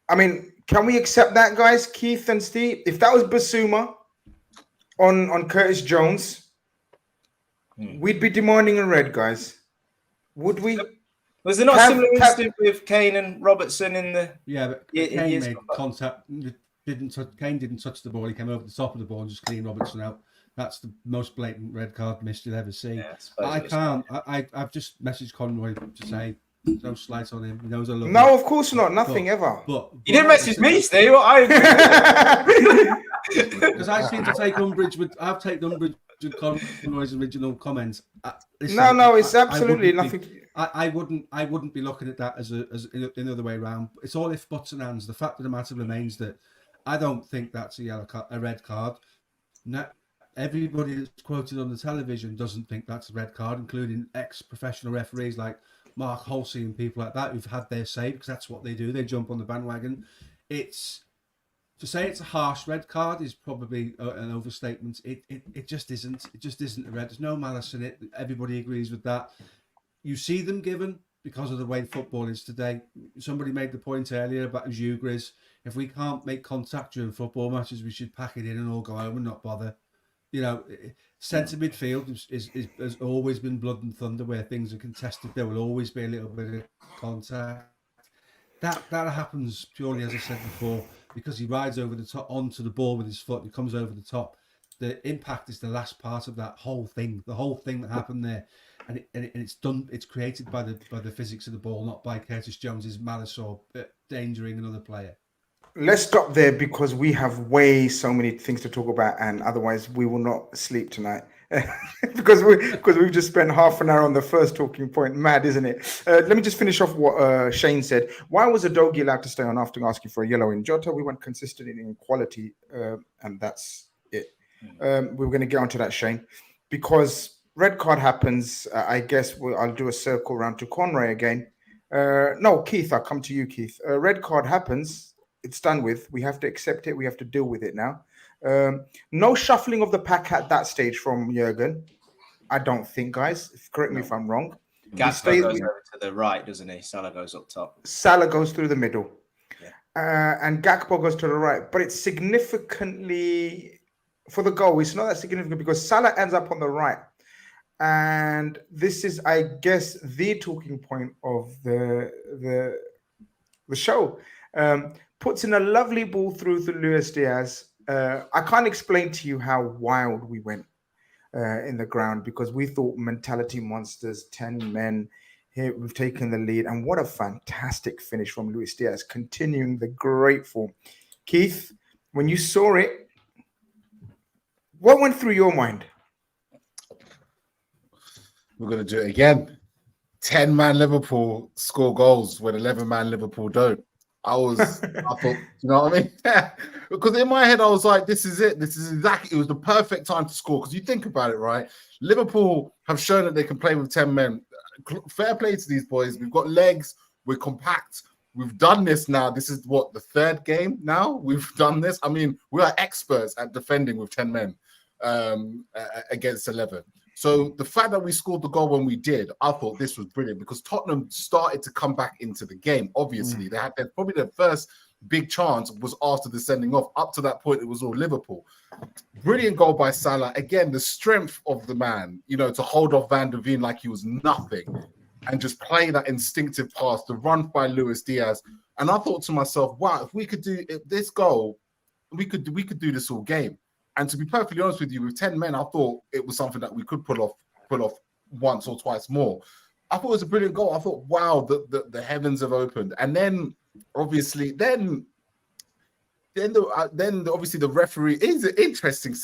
A: I mean, Can we accept that, guys? Keith and Steve, if that was Basuma on Curtis Jones, we'd be demanding a red, guys. Would we?
B: Was there not a similar incident with Kane and Robertson in the?
D: Yeah, but Kane made contact. Kane didn't touch the ball. He came over the top of the ball and just cleaned Robertson out. That's the most blatant red card missed you'll ever see. Yeah, I've just messaged Conroy to say no slight on him. He knows I love him.
A: No, of course not. Nothing ever.
B: But you didn't message me, Steve.
D: Because I seem to take umbrage with. I've taken umbrage with Conroy's original comments.
A: Listen, no, it's absolutely nothing.
D: I wouldn't be looking at that as in the other way around. It's all if buts and ands. The fact of the matter remains that I don't think that's a red card. No, everybody that's quoted on the television doesn't think that's a red card, including ex-professional referees like Mark Halsey and people like that who've had their say because that's what they do. They jump on the bandwagon. To say it's a harsh red card is probably an overstatement. It just isn't. It just isn't a red. There's no malice in it. Everybody agrees with that. You see them given because of the way football is today. Somebody made the point earlier about you, Grizz. If we can't make contact during football matches, we should pack it in and all go home and not bother. You know, centre midfield has always been blood and thunder where things are contested. There will always be a little bit of contact. That happens purely, as I said before, because he rides over the top onto the ball with his foot. He comes over the top. The impact is the last part of that whole thing. The whole thing that happened there. And it's done. It's created by the physics of the ball, not by Curtis Jones's malice or endangering another player.
A: Let's stop there because we have so many things to talk about, and otherwise we will not sleep tonight because we've just spent half an hour on the first talking point. Mad, isn't it? Let me just finish off what Shane said. Why was Udogie allowed to stay on after asking for a yellow in Jota? We went consistent in quality, and that's it. We were going to get onto that, Shane, because red card happens. I guess I'll do a circle round to Conroy again. No, Keith, I'll come to you, Keith. Red card happens. It's done with. We have to accept it. We have to deal with it now. No shuffling of the pack at that stage from Jurgen. I don't think, guys. Correct me if I'm wrong.
B: Gakpo goes over to the right, doesn't he? Salah goes up top.
A: Salah goes through the middle. Yeah. And Gakpo goes to the right. But it's significantly, for the goal, it's not that significant because Salah ends up on the right. And this is, I guess, the talking point of the show. Puts in a lovely ball through to Luis Diaz. I can't explain to you how wild we went in the ground because we thought mentality monsters, 10 men. Here we've taken the lead. And what a fantastic finish from Luis Diaz, continuing the great form. Keith, when you saw it, what went through your mind?
E: We're going to do it again. 10-man Liverpool score goals when 11-man Liverpool don't. I thought, you know what I mean? Because in my head, I was like, this is it. This is exactly, it was the perfect time to score. Because you think about it, right? Liverpool have shown that they can play with 10 men. Fair play to these boys. We've got legs. We're compact. We've done this now. This is what, the third game now? We've done this. I mean, we are experts at defending with 10 men against 11. So the fact that we scored the goal when we did, I thought this was brilliant because Tottenham started to come back into the game. Obviously, they had probably their first big chance was after the sending off. Up to that point, it was all Liverpool. Brilliant goal by Salah. Again, the strength of the man, you know, to hold off Van der Ven like he was nothing and just play that instinctive pass, the run by Luis Diaz. And I thought to myself, wow, if we could do this goal, we could do this all game. And to be perfectly honest with you, with 10 men, I thought it was something that we could pull off once or twice more. I thought it was a brilliant goal. I thought, wow, the heavens have opened. And then, obviously, then obviously the referee is an interesting.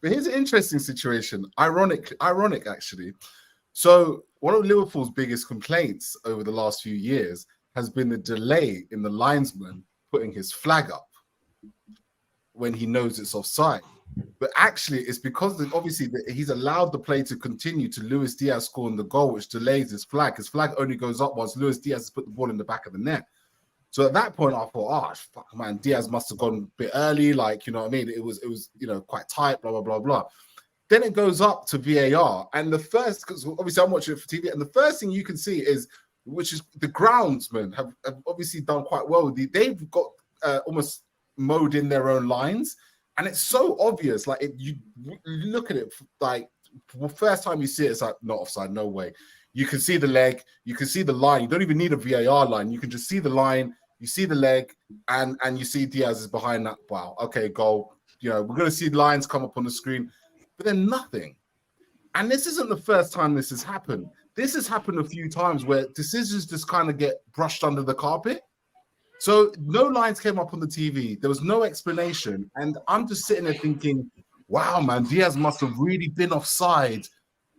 E: But here's an interesting situation. Ironic actually. So one of Liverpool's biggest complaints over the last few years has been the delay in the linesman putting his flag up when he knows it's offside. But actually, it's because obviously he's allowed the play to continue to Luis Diaz scoring the goal, which delays his flag. His flag only goes up once Luis Diaz has put the ball in the back of the net. So at that point, I thought, fuck, man, Diaz must have gone a bit early. Like, you know what I mean? It was you know, quite tight, blah, blah, blah, blah. Then it goes up to VAR. And the first, because obviously I'm watching it for TV, and the first thing you can see is which is the groundsmen have obviously done quite well. They've got almost mowed in their own lines, and it's so obvious. Like you look at it, like the first time you see it, it's like not offside, no way. You can see the leg, you can see the line. You don't even need a VAR line. You can just see the line, you see the leg, and you see Diaz is behind that. Wow, okay, goal. You know, we're going to see lines come up on the screen, but then nothing. And this isn't the first time this has happened. This has happened a few times where decisions just kind of get brushed under the carpet. So no lines came up on the TV. There was no explanation. And I'm just sitting there thinking, wow, man, Diaz must have really been offside.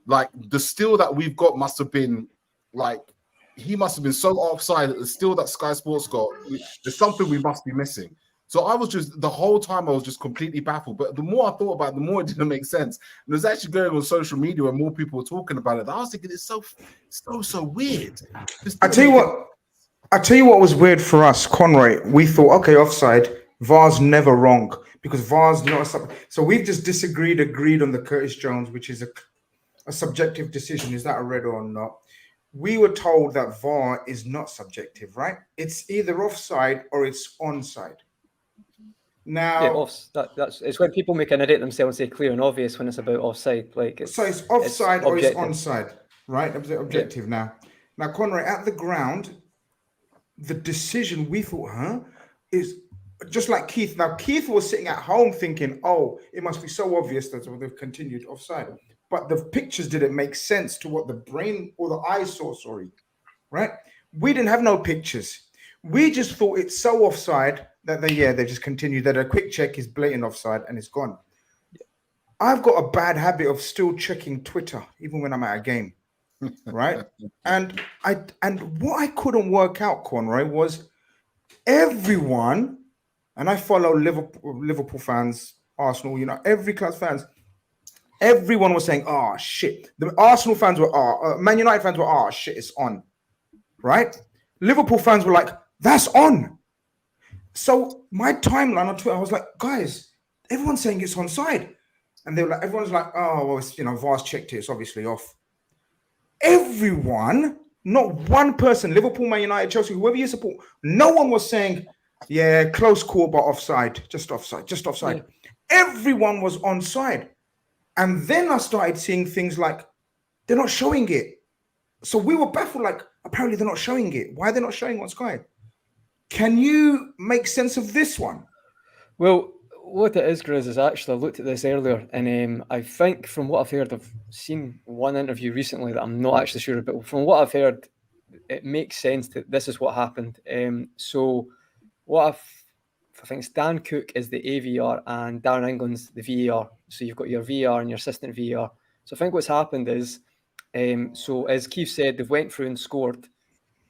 E: Like the still that we've got must have been like, he must have been so offside that the still that Sky Sports got, there's something we must be missing. So I was just, the whole time I was just completely baffled. But the more I thought about it, the more it didn't make sense. And it was actually going on social media and more people were talking about it. I was thinking, it's so weird.
A: I tell you what was weird for us, Conroy. We thought, okay, offside, VAR's never wrong because VAR's not a so we've just agreed on the Curtis Jones, which is a subjective decision. Is that a red or not? We were told that VAR is not subjective, right? It's either offside or it's onside. Now,
F: that's it's when people make an edit themselves and say clear and obvious when it's about offside. Like
A: it's offside or it's onside, right? Objective. Yeah. Now, Conroy, at the ground, the decision we thought, is just like Keith. Now, Keith was sitting at home thinking, oh, it must be so obvious that they've continued offside. But the pictures didn't make sense to what the brain or the eye saw, right? We didn't have no pictures. We just thought it's so offside that they just continued, that a quick check is blatant offside and it's gone. I've got a bad habit of still checking Twitter, even when I'm at a game, right? and what I couldn't work out, Conroy, was everyone, and I follow Liverpool fans, Arsenal, every club's fans, everyone was saying, oh, shit. The Arsenal fans were, Man United fans were, oh, shit, it's on, right? Liverpool fans were like, that's on. So my timeline on Twitter, I was like, guys, everyone's saying it's onside. And they were like, everyone's like, oh, well, it's, VAR's checked it, it's obviously off. Everyone, not one person, Liverpool, Man United, Chelsea, whoever you support, no one was saying, yeah, close call, but offside, just offside. Yeah. Everyone was onside. And then I started seeing things like, they're not showing it. So we were baffled, like, apparently they're not showing it. Why are they not showing on Sky? Can you make sense of this one?
F: Well, what it is, Grizz, is actually I looked at this earlier, and I think from what I've heard, I've seen one interview recently that I'm not actually sure about. From what I've heard, it makes sense that this is what happened. So what I think it's Dan Cook is the AVR and Darren England's the VAR. So you've got your VAR and your assistant VAR. So I think what's happened is, so as Keith said, they've went through and scored.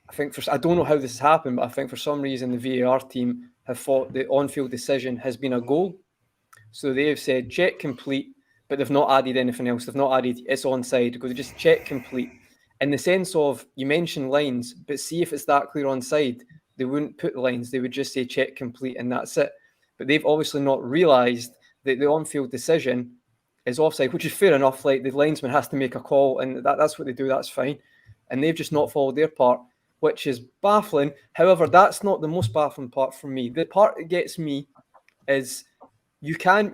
F: I don't know how this has happened, but I think for some reason the VAR team have thought the on-field decision has been a goal. So they have said check complete, but they've not added anything else. They've not added it's onside because they just check complete. In the sense of, you mentioned lines, but see if it's that clear onside, they wouldn't put the lines. They would just say check complete and that's it. But they've obviously not realised that the on-field decision is offside, which is fair enough. Like the linesman has to make a call and that's what they do. That's fine. And they've just not followed their part, which is baffling. However, that's not the most baffling part for me. The part that gets me is you can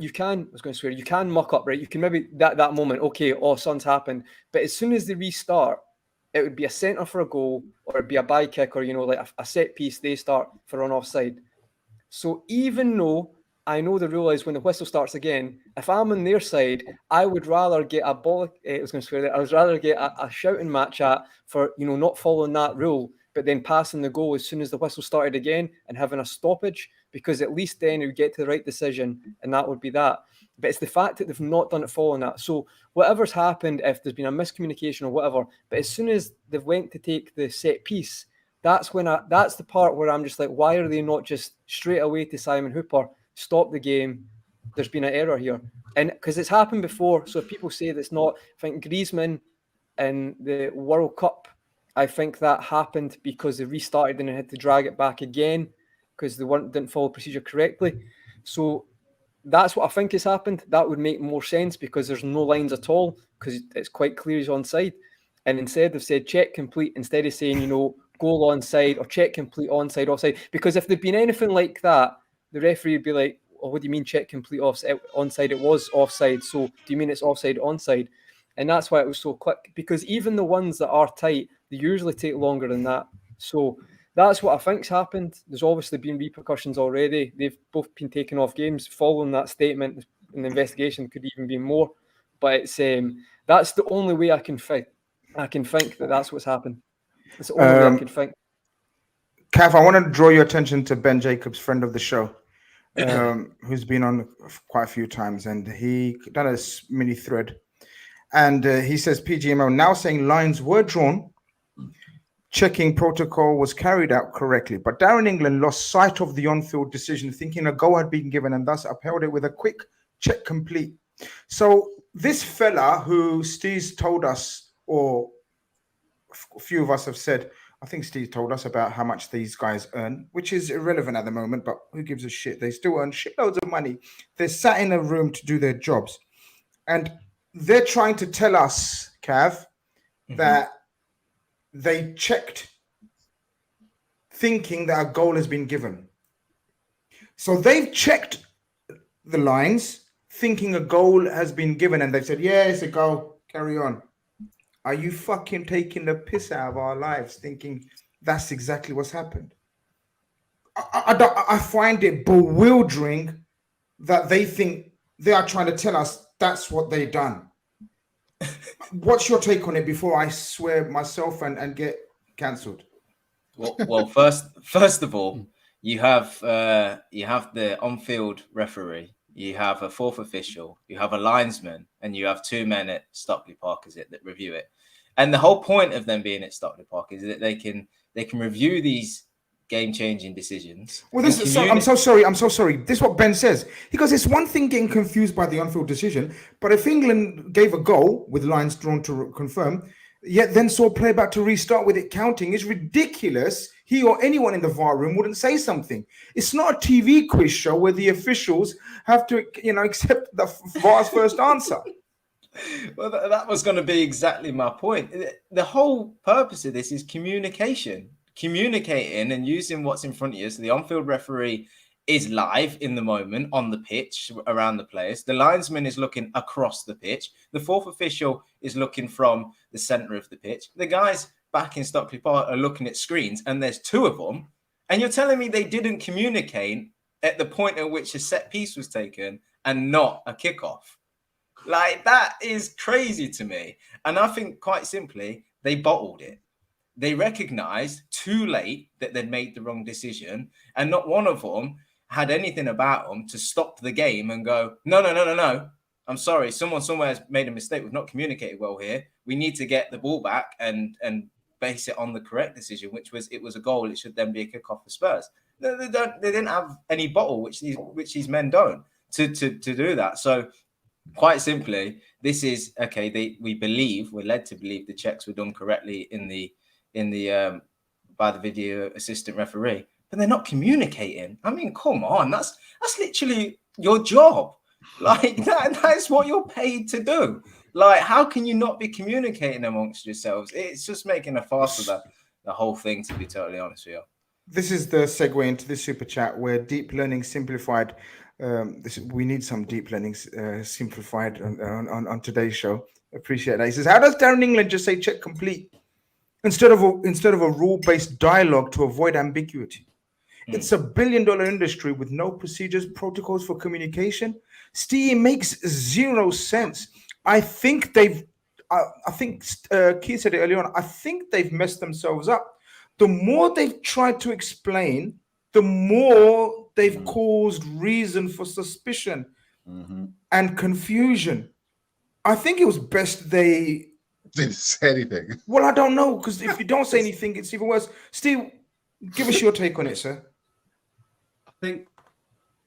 F: muck up, right? You can maybe that moment, okay, something's happened. But as soon as they restart, it would be a centre for a goal or it'd be a by kick or, like a set piece, they start for an offside. So even though I know the rule is when the whistle starts again, if I'm on their side, I would rather get a ball. I would rather get a shouting match at for not following that rule, but then passing the goal as soon as the whistle started again and having a stoppage, because at least then we get to the right decision, and that would be that. But it's the fact that they've not done it following that. So whatever's happened, if there's been a miscommunication or whatever, but as soon as they've went to take the set piece, that's the part where I'm just like, why are they not just straight away to Simon Hooper? Stop the game. There's been an error here. And because it's happened before. So if people say that's not, I think Griezmann in the World Cup, I think that happened because they restarted and they had to drag it back again because they didn't follow procedure correctly. So that's what I think has happened. That would make more sense because there's no lines at all because it's quite clear he's onside. And instead they've said check complete instead of saying, goal onside or check complete onside, offside. Because if there'd been anything like that, the referee would be like, oh, what do you mean check complete onside? It was offside. So do you mean it's offside onside? And that's why it was so quick. Because even the ones that are tight, they usually take longer than that. So that's what I think's happened. There's obviously been repercussions already. They've both been taken off games following that statement. And the investigation could even be more. But it's that's the only way I can think that that's what's happened. It's the only way I can think.
A: Cav, I want to draw your attention to Ben Jacobs, friend of the show, who's been on quite a few times, and he done a mini thread. And he says PGMO now saying lines were drawn, checking protocol was carried out correctly, but Darren England lost sight of the on-field decision, thinking a goal had been given and thus upheld it with a quick check complete. So this fella who Steve told us, or a few of us have said, I think Steve told us about how much these guys earn, which is irrelevant at the moment, but who gives a shit? They still earn shitloads of money. They're sat in a room to do their jobs. And they're trying to tell us, Cav, that they checked thinking that a goal has been given. So they've checked the lines thinking a goal has been given, and they've said, yeah, it's a goal, carry on. Are you fucking taking the piss out of our lives thinking that's exactly what's happened? I find it bewildering that they think they are trying to tell us that's what they done. What's your take on it before I swear myself and get cancelled?
B: Well, first of all, you have the on-field referee, you have a fourth official, you have a linesman, and you have two men at Stockley Park, is it, that review it. And the whole point of them being at Stockley Park is that they can review these game-changing decisions.
A: Well, I'm so sorry. This is what Ben says. He goes, it's one thing getting confused by the on-field decision, but if England gave a goal with lines drawn to confirm, yet then saw playback to restart with it counting, is ridiculous. He or anyone in the VAR room wouldn't say something. It's not a TV quiz show where the officials have to, accept the VAR's first answer.
B: Well, that was going to be exactly my point. The whole purpose of this is communicating and using what's in front of you. So the on-field referee is live in the moment on the pitch around the players. The linesman is looking across the pitch. The fourth official is looking from the centre of the pitch. The guys back in Stockley Park are looking at screens, and there's two of them. And you're telling me they didn't communicate at the point at which a set piece was taken and not a kickoff? Like, that is crazy to me. And I think quite simply, they bottled it. They recognized too late that they'd made the wrong decision, and not one of them had anything about them to stop the game and go, no. I'm sorry. Someone somewhere has made a mistake. We've not communicated well here. We need to get the ball back and base it on the correct decision, which was, it was a goal. It should then be a kickoff for Spurs. They didn't have any bottle, which these men don't, to do that. So quite simply, this is okay. We're led to believe the checks were done correctly by the video assistant referee, but they're not communicating. I mean, come on, that's literally your job. Like that's what you're paid to do. Like, how can you not be communicating amongst yourselves? It's just making a farce of the whole thing, to be totally honest with you.
A: This is the segue into the super chat where deep learning simplified. We need some deep learning simplified on today's show. Appreciate that. He says, how does Darren England just say check complete instead of a rule-based dialogue to avoid ambiguity? It's $1 billion industry with no procedures, protocols for communication. Steve, makes zero sense. I think Keith said it earlier on. I think they've messed themselves up. The more they've tried to explain, the more they've caused reason for suspicion and confusion. I think it was best they
E: didn't say anything.
A: Well, I don't know, because if you don't say anything, it's even worse. Steve, give us your take on it, sir.
D: I think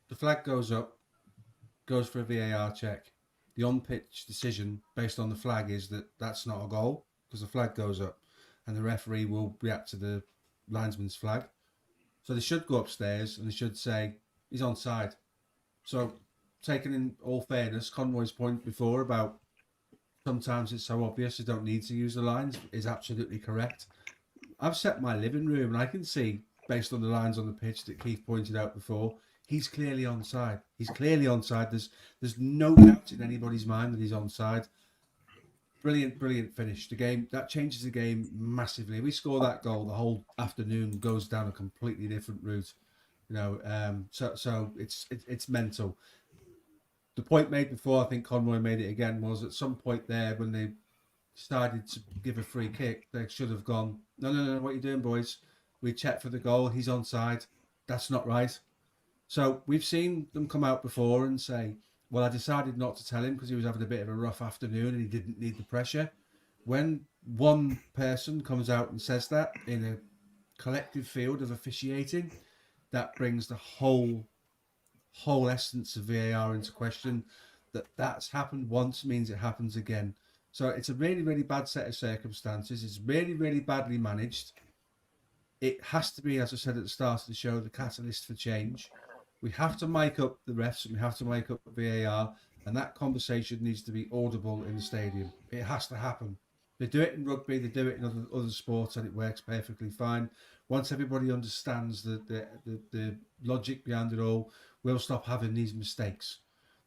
D: the flag goes up, goes for a VAR check. The on-pitch decision based on the flag is that that's not a goal because the flag goes up, and the referee will react to the linesman's flag. So they should go upstairs and they should say he's onside. So, taking in all fairness, Conroy's point before about sometimes it's so obvious you don't need to use the lines is absolutely correct. I've set my living room and I can see, based on the lines on the pitch that Keith pointed out before, he's clearly onside. He's clearly onside. There's no doubt in anybody's mind that he's onside. Brilliant finish. The game that changes the game massively. We score that goal, the whole afternoon goes down a completely different route. So it's mental. The point made before, I think Conroy made it again, was at some point there when they decided to give a free kick, they should have gone, no, what are you doing, boys? We checked for the goal, he's onside. That's not right. So we've seen them come out before and say, well, I decided not to tell him because he was having a bit of a rough afternoon and he didn't need the pressure. When one person comes out and says that in a collective field of officiating, that brings the whole essence of VAR into question. That's happened once means it happens again. So it's a really bad set of circumstances. It's really badly managed. It has to be, as I said at the start of the show, the catalyst for change. We have to mic up the refs and we have to mic up VAR, and that conversation needs to be audible in the stadium. It has to happen. They do it in rugby, they do it in other sports, and it works perfectly fine. Once everybody understands the logic behind it all, we'll stop having these mistakes.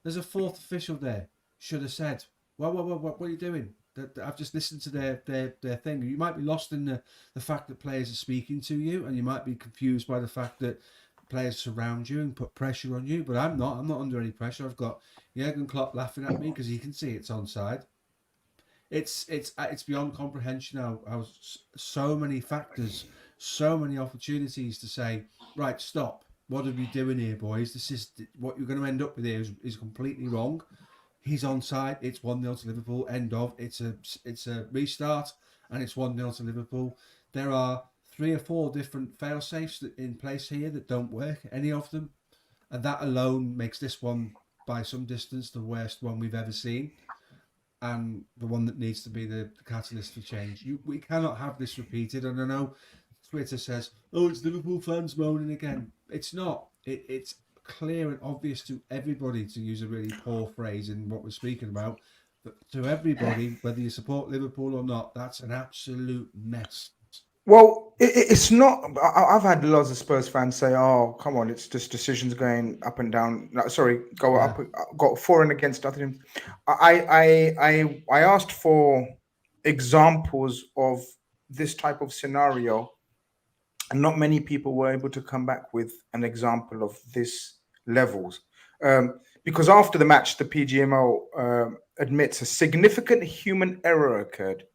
D: There's a fourth official there. Should have said, well, what are you doing? I've just listened to their thing. You might be lost in the fact that players are speaking to you, and you might be confused by the fact that players surround you and put pressure on you, but I'm not under any pressure. I've got Jurgen Klopp laughing at me because he can see it's onside. It's beyond comprehension now. So many factors, so many opportunities to say, right, stop. What are we doing here, boys? This is what you're going to end up with here is completely wrong. He's onside. It's 1-0 to Liverpool. End of. It's a restart, and it's 1-0 to Liverpool. There are 3 or 4 different fail-safes in place here that don't work, any of them. And that alone makes this one, by some distance, the worst one we've ever seen. And the one that needs to be the catalyst for change. We cannot have this repeated. And I know Twitter says, oh, it's Liverpool fans moaning again. It's not. It's clear and obvious to everybody, to use a really poor phrase in what we're speaking about. But to everybody, whether you support Liverpool or not, that's an absolute mess.
A: Well, it's not. I've had lots of Spurs fans say, "Oh, come on, it's just decisions going up and down." No, sorry, got for and against other teams. I asked for examples of this type of scenario, and not many people were able to come back with an example of this levels. Because after the match, the PGMO admits a significant human error occurred,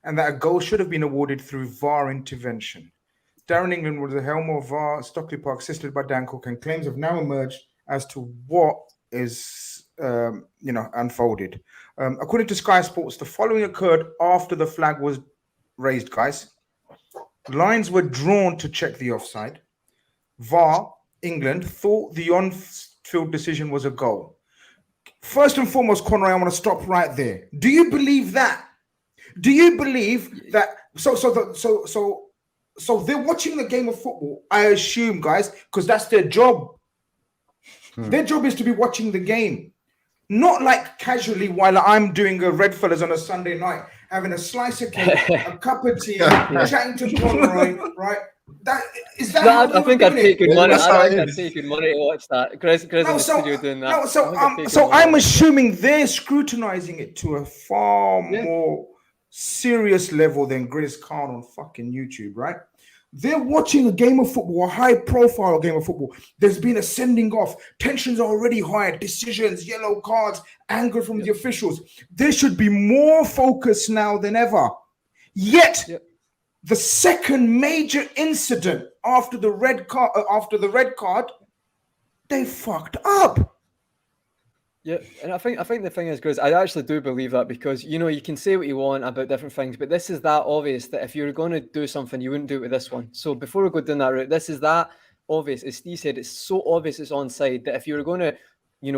A: and that a goal should have been awarded through VAR intervention. Darren England was the helm of VAR, Stockley Park, assisted by Dan Cook, and claims have now emerged as to what is, unfolded. According to Sky Sports, the following occurred after the flag was raised, guys. Lines were drawn to check the offside. VAR, England, thought the on-field decision was a goal. First and foremost, Conroy, I want to stop right there. Do you believe that? Do you believe that? So they're watching the game of football, I assume, guys, because that's their job. Their job is to be watching the game, not like casually while I'm doing a Redfellas on a Sunday night, having a slice of cake, a cup of tea, chatting to Conroy, right?
F: I think I'd take good money. I'd take good money to watch that. Grizz in the studio doing that.
A: So I'm assuming they're scrutinizing it to a far more serious level than Grizz Khan on fucking YouTube, right? They're watching a game of football, a high-profile game of football. There's been a sending off. Tensions are already high. Decisions, yellow cards, anger from the officials. There should be more focus now than ever. Yet, the second major incident after the red card, they fucked up.
F: Yeah, and I think the thing is, Grizz, I actually do believe that because, you can say what you want about different things, but this is that obvious that if you were going to do something, you wouldn't do it with this one. So before we go down that route, this is that obvious. As Steve said, it's so obvious it's onside that if you were going to,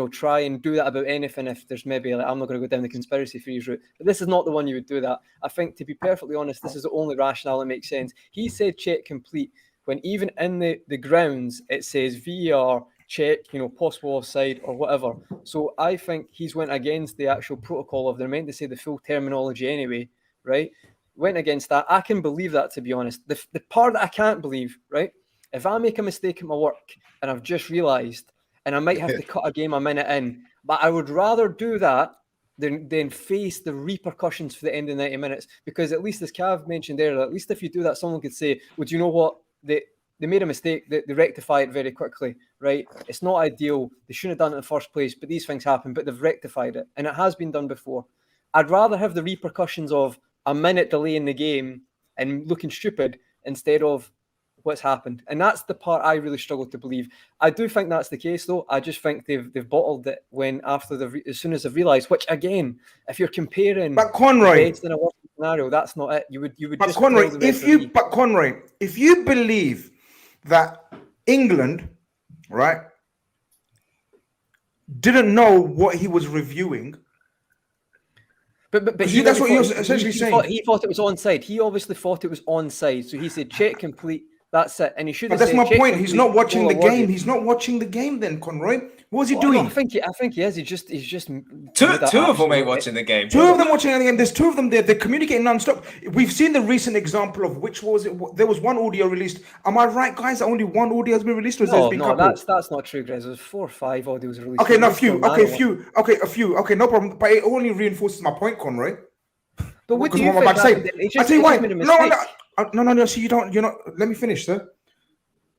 F: try and do that about anything, if there's maybe, I'm not going to go down the conspiracy theories route, but this is not the one you would do that. I think, to be perfectly honest, this is the only rationale that makes sense. He said check complete when even in the grounds, it says VAR check, possible offside or whatever. So I think he's went against the actual protocol of they're meant to say the full terminology anyway, right? Went against that. I can believe that, to be honest. The part that I can't believe, right? If I make a mistake at my work and I've just realised and I might have to cut a game a minute in, but I would rather do that than face the repercussions for the end of 90 minutes. Because at least, as Cav mentioned earlier, at least if you do that, someone could say, well, do you know what? They made a mistake. They rectify it very quickly, right? It's not ideal. They shouldn't have done it in the first place, but these things happen. But they've rectified it, and it has been done before. I'd rather have the repercussions of a minute delay in the game and looking stupid instead of what's happened. And that's the part I really struggle to believe. I do think that's the case, though. I just think they've bottled it when as soon as they've realised. Which again, if you're comparing,
A: but Conroy,
F: in a worst scenario, that's not it. You would.
A: But just Conroy, if you believe that England, right, didn't know what he was reviewing.
F: But
A: that's what you're essentially saying.
F: He thought it was onside. He obviously thought it was onside. So he said, check complete. That's it. And he should have said,
A: but that's my point. He's not watching the game. He's not watching the game then, Conroy. What was he doing?
F: No, I think he is. He's just
B: two of them ain't watching the game.
A: Two of them watching the game. There's two of them there. They're communicating non-stop. We've seen the recent example of which was it? There was one audio released. Am I right, guys? Only one audio has been released, or there's been a couple?
F: That's not true, Grizz. There's 4 or 5 audios released.
A: Okay, no, few. Okay, a few. Okay, no problem. But it only reinforces my point, Conroy.
F: But what do you think?
A: I tell you why. No. See, you're not. Let me finish, sir.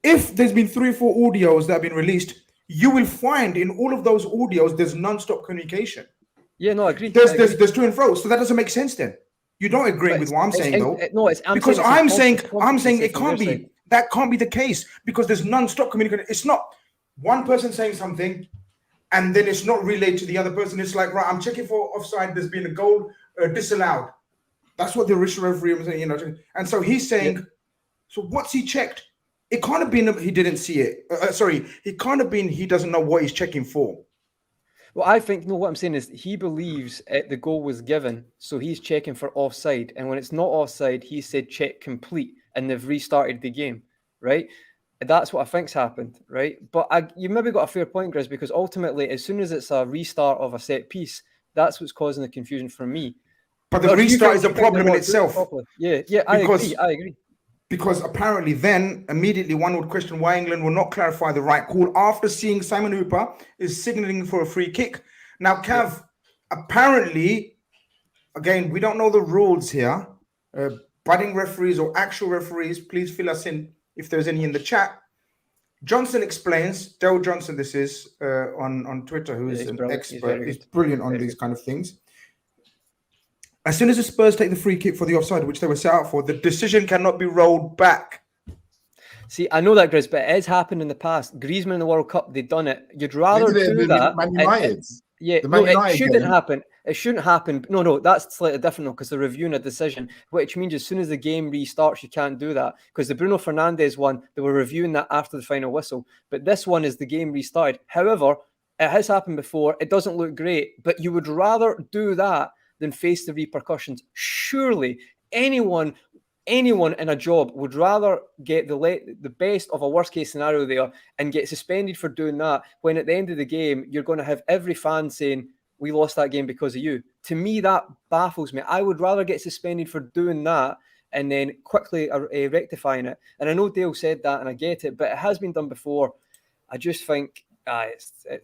A: If there's been 3 or 4 audios that have been released, you will find in all of those audios there's non-stop communication.
F: Yeah, no, I agree.
A: There's to and fro, so that doesn't make sense then. You don't agree with what I'm saying, though.
F: No,
A: because I'm saying it can't be. That can't be the case because there's non-stop communication. It's not one person saying something and then it's not relayed to the other person. It's like, right, I'm checking for offside. There's been a goal disallowed. That's what the original referee was saying, And so he's saying, so what's he checked? It can't have been he didn't see it. It can't have been he doesn't know what he's checking for.
F: Well, I think, what I'm saying is he believes the goal was given, so he's checking for offside. And when it's not offside, he said check complete, and they've restarted the game, right? That's what I think's happened, right? But you maybe got a fair point, Grizz, because ultimately, as soon as it's a restart of a set piece, that's what's causing the confusion for me.
A: But the restart is a problem in itself.
F: Yeah, I agree.
A: Because apparently then, immediately one would question why England will not clarify the right call after seeing Simon Hooper is signalling for a free kick. Now, Cav, apparently, again, we don't know the rules here. Budding referees or actual referees, please fill us in if there's any in the chat. Johnson explains, Dale Johnson this is, on Twitter, who is an expert. He's brilliant on these kind of things. As soon as the Spurs take the free kick for the offside, which they were set out for, the decision cannot be rolled back.
F: See, I know that, Grizz, but it has happened in the past. Griezmann in the World Cup, they've done it. You'd rather do that.
E: Man United.
F: It shouldn't happen. It shouldn't happen. No, that's slightly different because they're reviewing a decision, which means as soon as the game restarts, you can't do that. Because the Bruno Fernandes one, they were reviewing that after the final whistle. But this one is the game restarted. However, it has happened before. It doesn't look great, but you would rather do that than face the repercussions. Surely anyone in a job would rather get the best of a worst case scenario there and get suspended for doing that when at the end of the game you're going to have every fan saying we lost that game because of you. To me, that baffles me. I would rather get suspended for doing that and then quickly rectifying it. And I know Dale said that and I get it, but it has been done before. I just think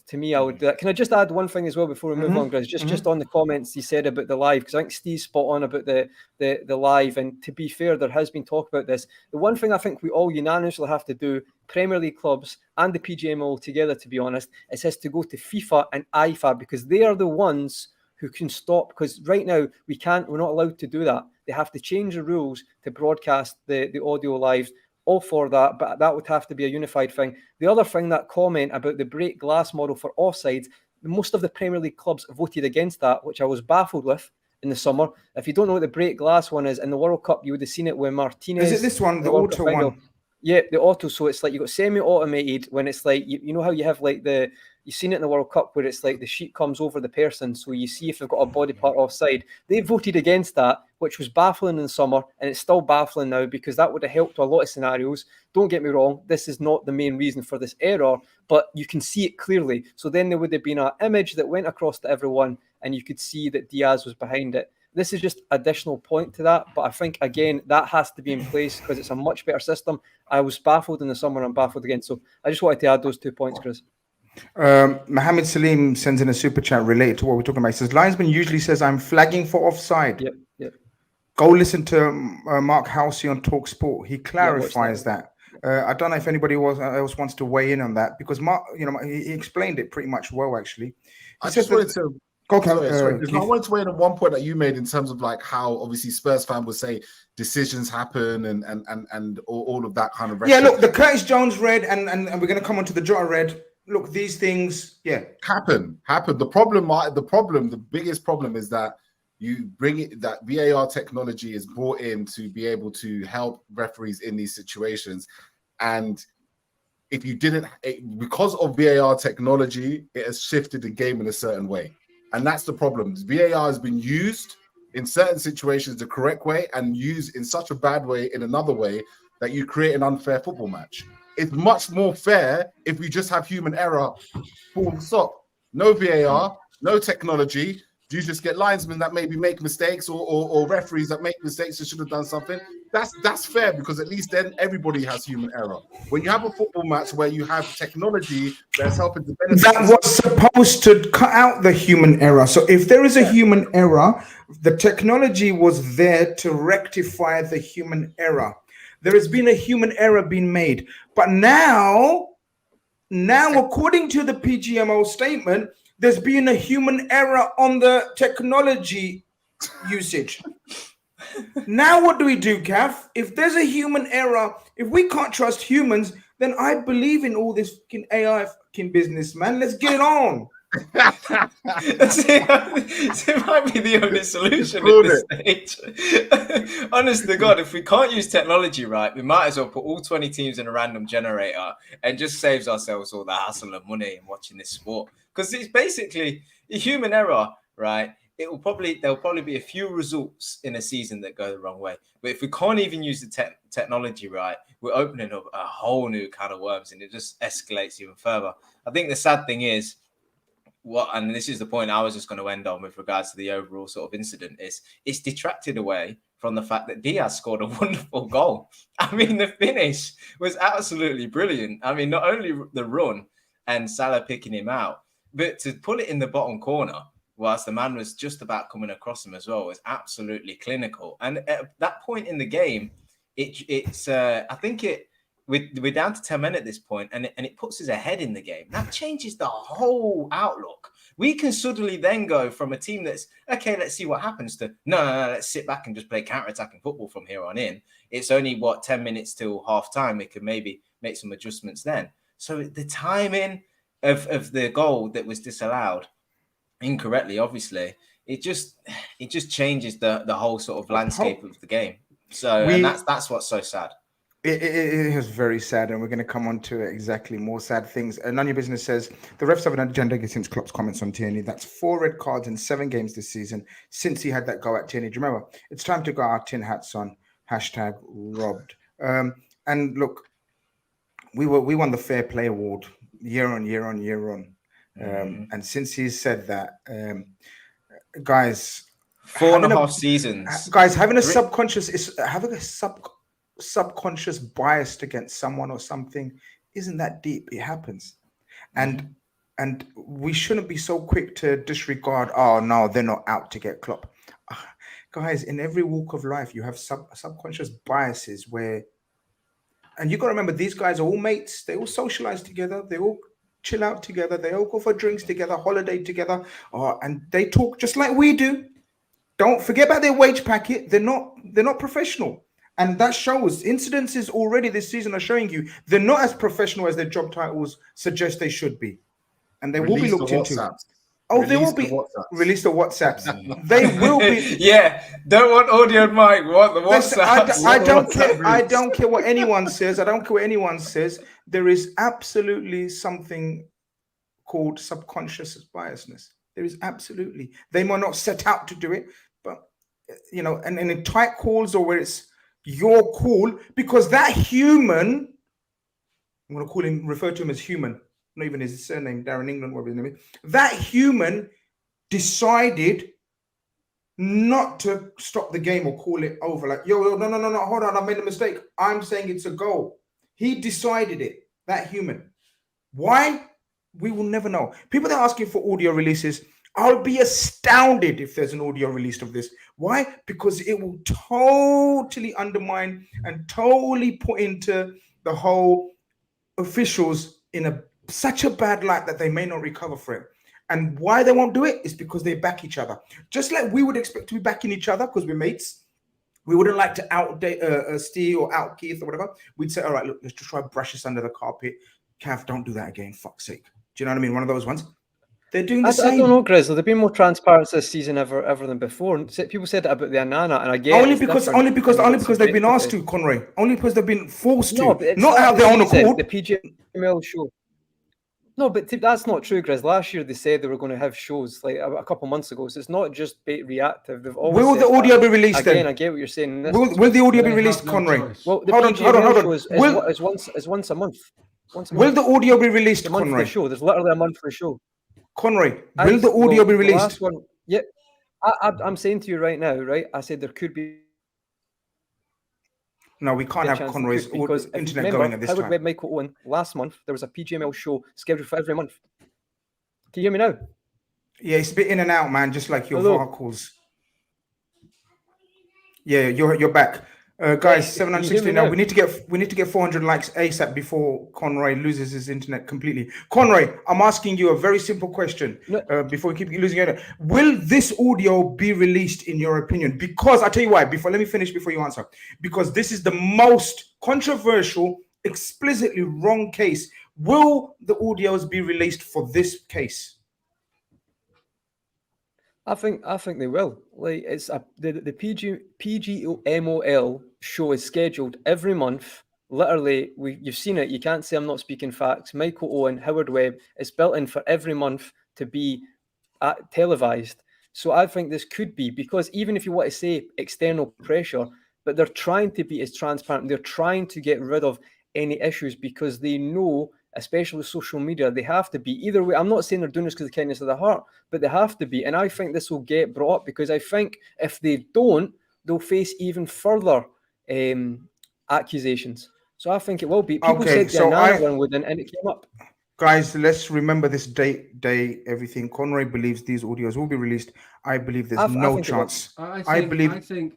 F: to me, I would do that. Can I just add one thing as well before we move on, Grizz? Just on the comments you said about the live, because I think Steve's spot on about the live. And to be fair, there has been talk about this. The one thing I think we all unanimously have to do, Premier League clubs and the PGMO together, to be honest, is has to go to FIFA and IFAB because they are the ones who can stop. Because right now we're not allowed to do that. They have to change the rules to broadcast the audio lives. All for that, but that would have to be a unified thing. The other thing, that comment about the break glass model for offsides, most of the Premier League clubs voted against that, which I was baffled with in the summer. If you don't know what the break glass one is, in the World Cup, you would have seen it when Martinez...
A: Is it this one, the auto one?
F: Yeah, the auto. So it's like you've got semi-automated when it's like, you know how you have like you've seen it in the World Cup where it's like the sheet comes over the person, so you see if they've got a body part offside. They voted against that, which was baffling in the summer, and it's still baffling now because that would have helped a lot of scenarios. Don't get me wrong, this is not the main reason for this error, but you can see it clearly. So then there would have been an image that went across to everyone, and you could see that Diaz was behind it. This is just additional point to that, but I think, again, that has to be in place because it's a much better system. I was baffled in the summer, I'm baffled again. So I just wanted to add those 2 points, Chris.
A: Mohammed Salim sends in a super chat related to what we're talking about. He says, linesman usually says, I'm flagging for offside.
F: Yep.
A: Go listen to Mark Housey on Talk Sport. He clarifies that. I don't know if anybody else wants to weigh in on that because Mark, he explained it pretty much well, actually. I wanted to
E: weigh in on one point that you made in terms of like how obviously Spurs fan would say decisions happen and all of that kind of.
A: Yeah, look, the Curtis Jones red and we're going to come on to the Jota red. Look, these things,
E: happen. The biggest problem is that you bring it, that VAR technology is brought in to be able to help referees in these situations. And if you didn't, because of VAR technology, it has shifted the game in a certain way. And that's the problem. VAR has been used in certain situations the correct way and used in such a bad way in another way that you create an unfair football match. It's much more fair if we just have human error, full stop. No VAR, no technology. You just get linesmen that maybe make mistakes or referees that make mistakes and should have done something. That's fair because at least then everybody has human error. When you have a football match where you have technology that's helping to benefit,
A: that was supposed to cut out the human error. So if there is a human error, the technology was there to rectify the human error. There has been a human error being made, but now, according to the PGMO statement, there's been a human error on the technology usage. Now, what do we do, Kath? If there's a human error, if we can't trust humans, then I believe in all this fucking AI fucking business, man. Let's get it on.
B: It might be the only solution at this stage. Honest to God, if we can't use technology right, we might as well put all 20 teams in a random generator and just saves ourselves all the hassle and money in watching this sport. Because it's basically a human error, right? There'll probably be a few results in a season that go the wrong way. But if we can't even use the technology right, we're opening up a whole new can of worms, and it just escalates even further. I think the sad thing is, and this is the point I was just going to end on with regards to the overall sort of incident, is it's detracted away from the fact that Diaz scored a wonderful goal. I mean, the finish was absolutely brilliant. I mean, not only the run and Salah picking him out, but to pull it in the bottom corner whilst the man was just about coming across him as well was absolutely clinical. And at that point in the game, we're down to 10 men at this point, and it puts us ahead in the game. That changes the whole outlook. We can suddenly then go from a team that's, okay, let's see what happens, to no, let's sit back and just play counter-attacking football from here on in. It's only, 10 minutes till half-time. We can maybe make some adjustments then. So the timing of the goal that was disallowed, incorrectly, obviously, it just changes the whole sort of landscape of the game. So and that's what's so sad.
A: It is very sad, and we're going to come on to exactly more sad things. None of Your Business says the refs have an agenda since Klopp's comments on Tierney. That's 4 red cards in 7 games this season since he had that go at Tierney. Do you remember? It's time to go our tin hats on. #robbed. And look, we won the Fair Play Award year on. And since he said that, guys,
B: 4.5 seasons.
A: Guys, having a subconscious bias against someone or something isn't that deep. It happens, and we shouldn't be so quick to disregard. Oh no, they're not out to get Klopp. Guys, in every walk of life, you have subconscious biases where, and you got to remember, these guys are all mates. They all socialize together. They all chill out together. They all go for drinks together, holiday together, and they talk just like we do. Don't forget about their wage packet. They're not professional. And that shows. Incidences already this season are showing you they're not as professional as their job titles suggest they should be. And they will be looked into. Oh, they will be released the WhatsApps. They will be.
B: Yeah, don't want audio and mic. Want the WhatsApps.
A: I don't care what anyone says. I don't care what anyone says. There is absolutely something called subconscious biasness. There is absolutely. They might not set out to do it, but and in tight calls or where it's your call, because that human, I'm going to refer to him as human, not even his surname, Darren England, whatever his name is. That human decided not to stop the game or call it over. Like, yo, no, hold on, I made a mistake. I'm saying it's a goal. He decided it, that human. Why? We will never know. People that are asking for audio releases, I'll be astounded if there's an audio release of this. Why? Because it will totally undermine and totally put into the whole officials in such a bad light that they may not recover for it. And why they won't do it is because they back each other. Just like we would expect to be backing each other because we're mates. We wouldn't like to outdate Steve or out Keith or whatever. We'd say, all right, look, let's just try to brush this under the carpet. Cav, don't do that again. Fuck's sake. Do you know what I mean? One of those ones. They're doing the same.
F: I don't know, Grizz. They've been more transparent this season ever than before. People said that about the Anana, and I get
A: only because they've been asked to, Conroy. Only because they've been forced to. Not out their own accord.
F: The PGML show. No, but that's not true, Grizz. Last year they said they were going to have shows like a couple months ago, so it's not just reactive. They've always
A: will the audio be released
F: again,
A: then?
F: I get what you're saying.
A: Will the audio be released, Conroy?
F: Well, the PGML show is once a month.
A: Will the audio be released,
F: Conroy?
A: Conroy?
F: Show. There's literally a month for the show.
A: Conroy, will the audio be released?
F: The last one, yeah. I'm saying to you right now, right? I said there could be.
A: No, we can't have Conroy's internet going at this time.
F: Howard Webb, Michael Owen, last month, there was a PGML show scheduled for every month. Can you hear me now?
A: Yeah, it's a bit in and out, man, just like your VAR calls. Yeah, you're back. Guys, 760 now. We need to get 400 likes ASAP before Conroy loses his internet completely. Conroy, I'm asking you a very simple question before we keep losing your internet. Will this audio be released in your opinion? Because I'll tell you why. Let me finish before you answer. Because this is the most controversial, explicitly wrong case. Will the audios be released for this case?
F: I think they will. Like it's the PGMOL show is scheduled every month. Literally, you've seen it. You can't say I'm not speaking facts. Michael Owen, Howard Webb, it's built in for every month to be televised. So I think this could be, because even if you want to say external pressure, but they're trying to be as transparent. They're trying to get rid of any issues because they know, especially with social media, they have to be. Either way, I'm not saying they're doing this because of the kindness of the heart, but they have to be. And I think this will get brought up because I think if they don't, they'll face even further accusations. So I think it will be. People said the Anana one wouldn't, and it came up.
A: Guys, let's remember this day, everything. Conroy believes these audios will be released. I believe there's no chance.
D: I think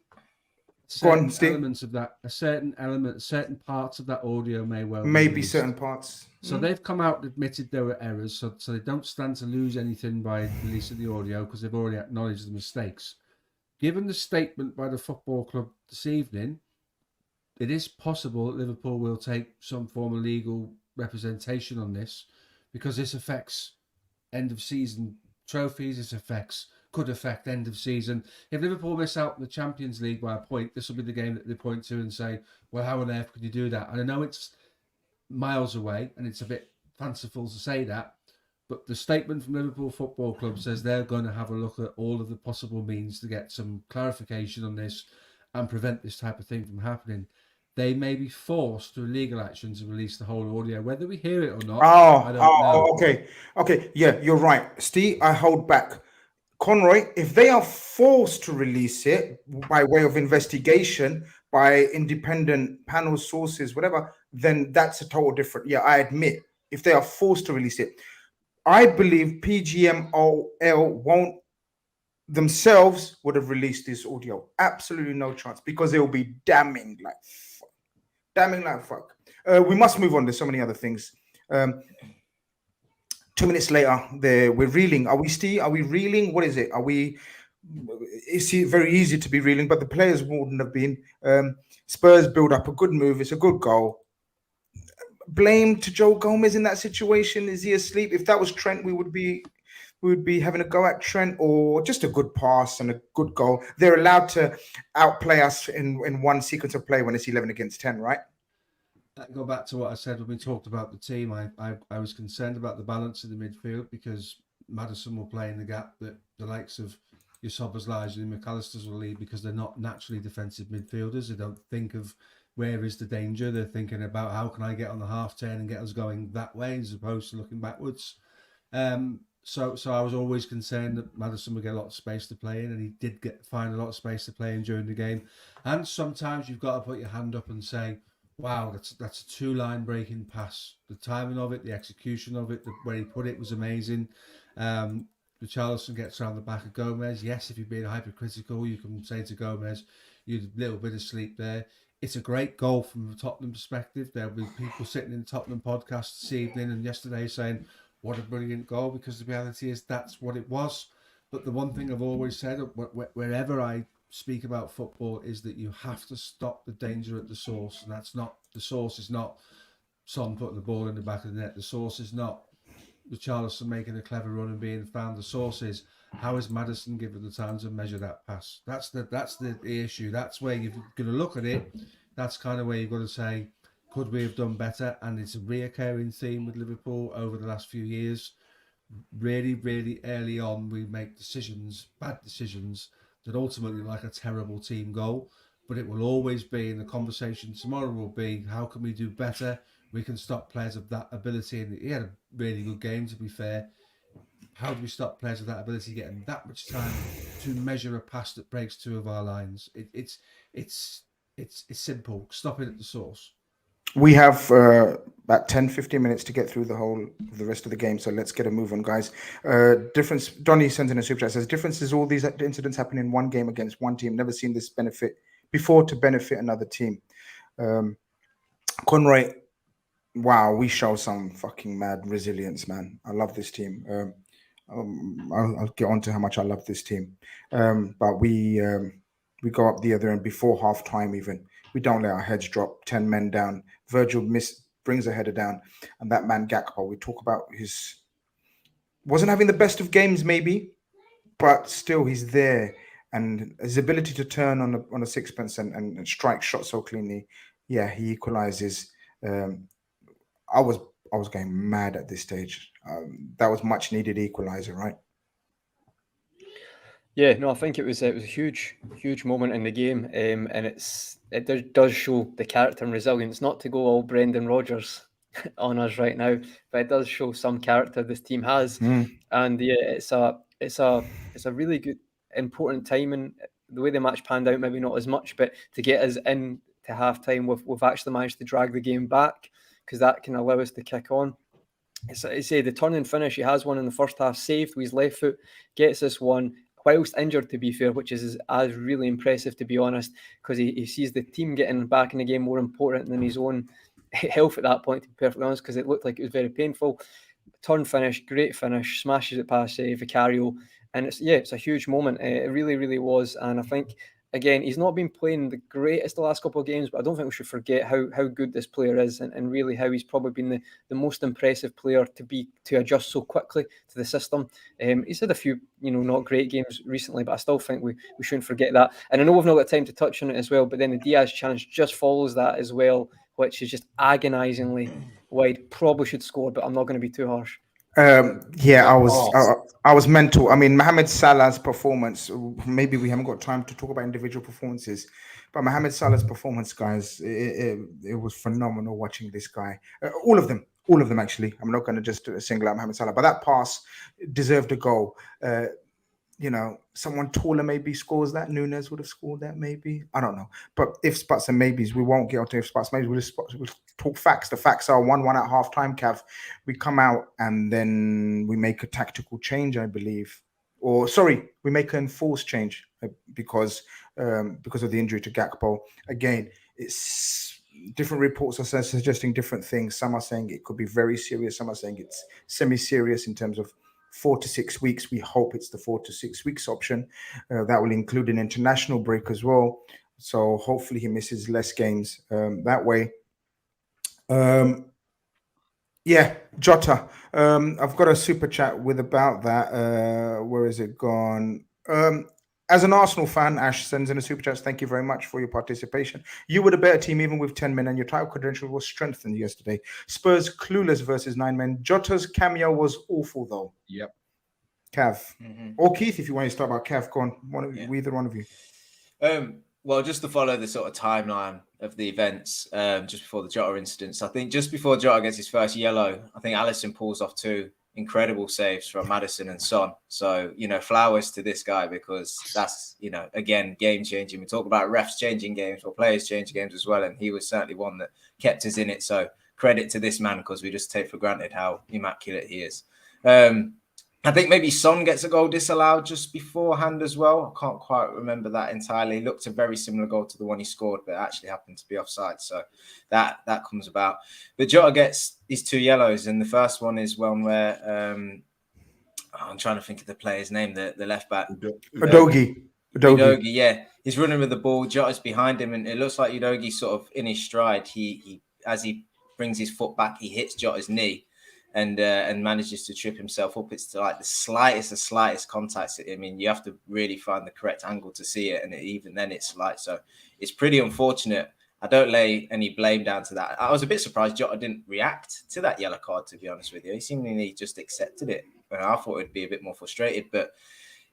D: certain elements of that, certain parts of that audio may well
A: maybe certain parts.
D: So they've come out and admitted there were errors, so they don't stand to lose anything by releasing the audio because they've already acknowledged the mistakes. Given the statement by the football club this evening, it is possible that Liverpool will take some form of legal representation on this because this affects end of season trophies. This could affect end of season. If Liverpool miss out on the Champions League by a point, this will be the game that they point to and say, well, how on earth could you do that? And I know it's miles away and it's a bit fanciful to say that, but the statement from Liverpool Football Club says they're going to have a look at all of the possible means to get some clarification on this and prevent this type of thing from happening. They may be forced through legal actions to release the whole audio, whether we hear it or not. I don't know.
A: Okay. Yeah, you're right. Steve, I hold back. Conroy, if they are forced to release it by way of investigation, by independent panel sources, whatever, then that's a total different. Yeah, I admit, if they are forced to release it. I believe PGMOL themselves would have released this audio. Absolutely no chance, because it will be damning like fuck. We must move on. There's so many other things. 2 minutes later, we're reeling. Are we still? Are we reeling? What is it? It's very easy to be reeling, but the players wouldn't have been. Spurs build up a good move. It's a good goal. Blame to Joe Gomez in that situation. Is he asleep? If that was Trent, we would be having a go at Trent, or just a good pass and a good goal. They're allowed to outplay us in one sequence of play when it's 11 against 10, right?
D: Go back to what I said when we talked about the team. I was concerned about the balance in the midfield because Maddison will play in the gap that the likes of your Szoboszlais and McAllisters will leave because they're not naturally defensive midfielders. They don't think of where is the danger. They're thinking about how can I get on the half turn and get us going that way as opposed to looking backwards. So I was always concerned that Maddison would get a lot of space to play in, and he did find a lot of space to play in during the game. And sometimes you've got to put your hand up and say, wow, that's a two-line breaking pass. The timing of it, the execution of it, where he put it was amazing. Richarlison gets around the back of Gomez. Yes, if you're being hypercritical, you can say to Gomez, you had a little bit of sleep there. It's a great goal from a Tottenham perspective. There'll be people sitting in the Tottenham podcast this evening and yesterday saying, what a brilliant goal, because the reality is that's what it was. But the one thing I've always said, wherever I speak about football, is that you have to stop the danger at the source. And the source is not Son putting the ball in the back of the net. The source is not Richarlison making a clever run and being found. The source is, how is Maddison given the time to measure that pass? That's the issue. That's where you're going to look at it. That's kind of where you've got to say, could we have done better? And it's a reoccurring theme with Liverpool over the last few years. Really, really early on, we make bad decisions, that ultimately like a terrible team goal. But it will always be, and the conversation tomorrow will be, how can we do better? We can stop players of that ability. And he had a really good game, to be fair. How do we stop players of that ability getting that much time to measure a pass that breaks two of our lines? It's simple. Stop it at the source.
A: We have about 10-15 minutes to get through the rest of the game, so let's get a move on, guys. Donny sends in a super chat, says, difference is all these incidents happen in one game against one team. Never seen this benefit before to benefit another team. Conroy, wow, we show some fucking mad resilience, man. I love this team. I'll get on to how much I love this team. But we go up the other end before half time even. We don't let our heads drop. 10 men down. Virgil brings a header down, and that man Gakpo, we talk about wasn't having the best of games maybe, but still he's there, and his ability to turn on a sixpence and strike shots so cleanly. Yeah, he equalizes. I was going mad at this stage. That was much needed equalizer, right?
F: Yeah, no, I think it was a huge moment in the game, and it does show the character and resilience. Not to go all Brendan Rodgers on us right now, but it does show some character this team has, and yeah, it's a really good, important timing. The way the match panned out, maybe not as much, but to get us in to half-time, we've actually managed to drag the game back, because that can allow us to kick on. I say the turn and finish, he has one in the first half, saved with his left foot, gets this one whilst injured, to be fair, which is really impressive, to be honest, because he sees the team getting back in the game more important than his own health at that point, to be perfectly honest, because it looked like it was very painful. Turn finish, great finish, smashes it past Vicario, and it's a huge moment. It really, really was, and I think, again, he's not been playing the greatest the last couple of games, but I don't think we should forget how good this player is, and really how he's probably been the most impressive player to adjust so quickly to the system. He's had a few, not great games recently, but I still think we shouldn't forget that. And I know we've not got time to touch on it as well, but then the Diaz challenge just follows that as well, which is just agonisingly wide. Probably should score, but I'm not going to be too harsh.
A: I was mental. I mean, Mohamed Salah's performance, maybe we haven't got time to talk about individual performances, but Mohamed Salah's performance, guys, it was phenomenal watching this guy. All of them actually. I'm not going to just single out Mohamed Salah, but that pass deserved a goal. Someone taller maybe scores that. Nunes would have scored that maybe. I don't know. But ifs, buts, and maybes, we won't get onto ifs, buts, maybes. We'll talk facts. The facts are 1-1 at half time, Cav. We come out and then we make a tactical change, I believe. We make an enforced change because of the injury to Gakpo. Again, it's different reports are suggesting different things. Some are saying it could be very serious. Some are saying it's semi-serious in terms of 4 to 6 weeks. We hope it's the 4 to 6 weeks option. That will include an international break as well. So hopefully he misses less games that way. Jota. I've got a super chat with about that. Where is it gone? As an Arsenal fan, Ash sends in a super chat. Thank you very much for your participation. You were the better team even with 10 men, and your title credential was strengthened yesterday. Spurs clueless versus 9 men. Jota's cameo was awful, though.
E: Yep.
A: Cav. Or Keith, if you want to start about Cav, go on. Either one of you.
B: Well, just to follow the sort of timeline of the events just before the Jota incidents, I think just before Jota gets his first yellow, I think Alisson pulls off 2 incredible saves from Maddison and Son. So, flowers to this guy, because that's, again, game-changing. We talk about refs changing games or players changing games as well, and he was certainly one that kept us in it. So credit to this man, because we just take for granted how immaculate he is. I think maybe Son gets a goal disallowed just beforehand as well. I can't quite remember that entirely. It looked a very similar goal to the one he scored, but it actually happened to be offside. So that comes about. But Jota gets his 2 yellows, and the first one is one where I'm trying to think of the player's name, the left back.
A: Udogie,
B: yeah. He's running with the ball. Jota's behind him, and it looks like Udogie sort of in his stride. He as he brings his foot back, he hits Jota's knee. And manages to trip himself up. It's like the slightest contact. I mean, you have to really find the correct angle to see it, and even then, it's slight. So it's pretty unfortunate. I don't lay any blame down to that. I was a bit surprised Jota didn't react to that yellow card, to be honest with you. He seemingly just accepted it, and I thought it'd be a bit more frustrated. But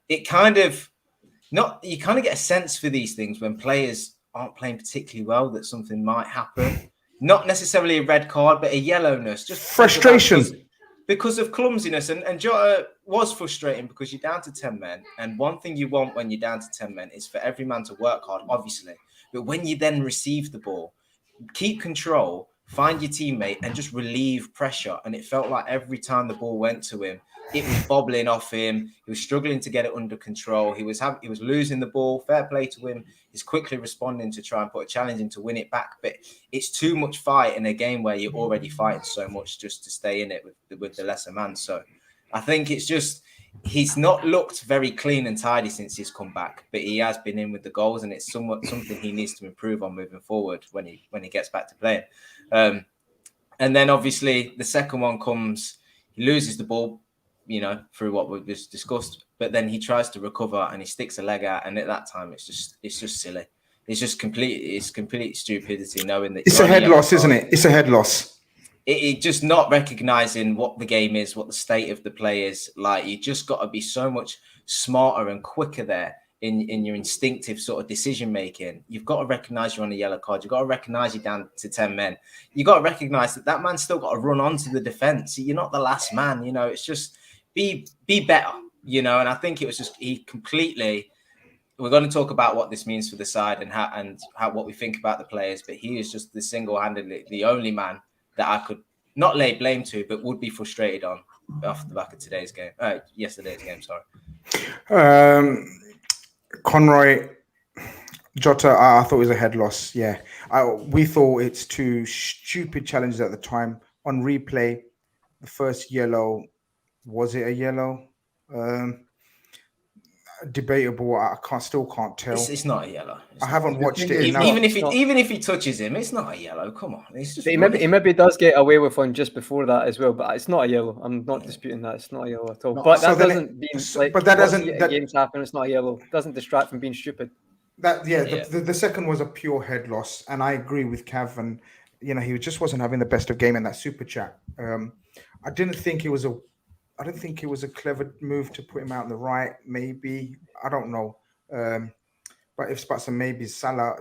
B: it you kind of get a sense for these things when players aren't playing particularly well that something might happen. Not necessarily a red card, but a yellowness. Just
A: frustration.
B: Because of clumsiness. And Jota was frustrating because you're down to 10 men. And one thing you want when you're down to 10 men is for every man to work hard, obviously. But when you then receive the ball, keep control, find your teammate, and just relieve pressure. And it felt like every time the ball went to him, it was bobbling off him. He was struggling to get it under control. He was losing the ball. Fair play to him. He's quickly responding to try and put a challenge in to win it back. But it's too much fight in a game where you're already fighting so much just to stay in it with the lesser man. So I think it's just he's not looked very clean and tidy since he's come back, but he has been in with the goals, and it's something he needs to improve on moving forward when he gets back to playing. And then obviously the second one comes, he loses the ball, through what we've just discussed, but then he tries to recover and he sticks a leg out, and at that time it's just silly. It's just complete stupidity, knowing that
A: it's a head loss, isn't it? It's a head loss.
B: It just not recognizing what the game is, what the state of the play is. Like, you just got to be so much smarter and quicker there in your instinctive sort of decision making. You've got to recognize you're on a yellow card. You've got to recognize you're down to 10 men. You've got to recognize that man's still got to run onto the defense. You're not the last man. It's just be better. And I think it was just he completely. We're going to talk about what this means for the side and how what we think about the players, but he is just single-handedly the only man that I could not lay blame to, but would be frustrated on off the back of yesterday's game. Sorry.
A: Conroy, Jota, I thought it was a head loss. Yeah, we thought it's 2 stupid challenges at the time. On replay, the first yellow, was it a yellow? Debatable. I still can't tell.
B: It's not a yellow.
A: I haven't watched it.
B: Even if he touches him, it's not a yellow. Come on, it's just
F: he maybe does get away with one just before that as well, but it's not a yellow. I'm not disputing that. It's not a yellow at all. But that doesn't mean games happen. It's not a yellow. It doesn't distract from being stupid.
A: The second was a pure head loss, and I agree with Cav. And he just wasn't having the best of game in that super chat. I didn't think it was a clever move to put him out on the right. Maybe, I don't know. But if spots and maybe Salah,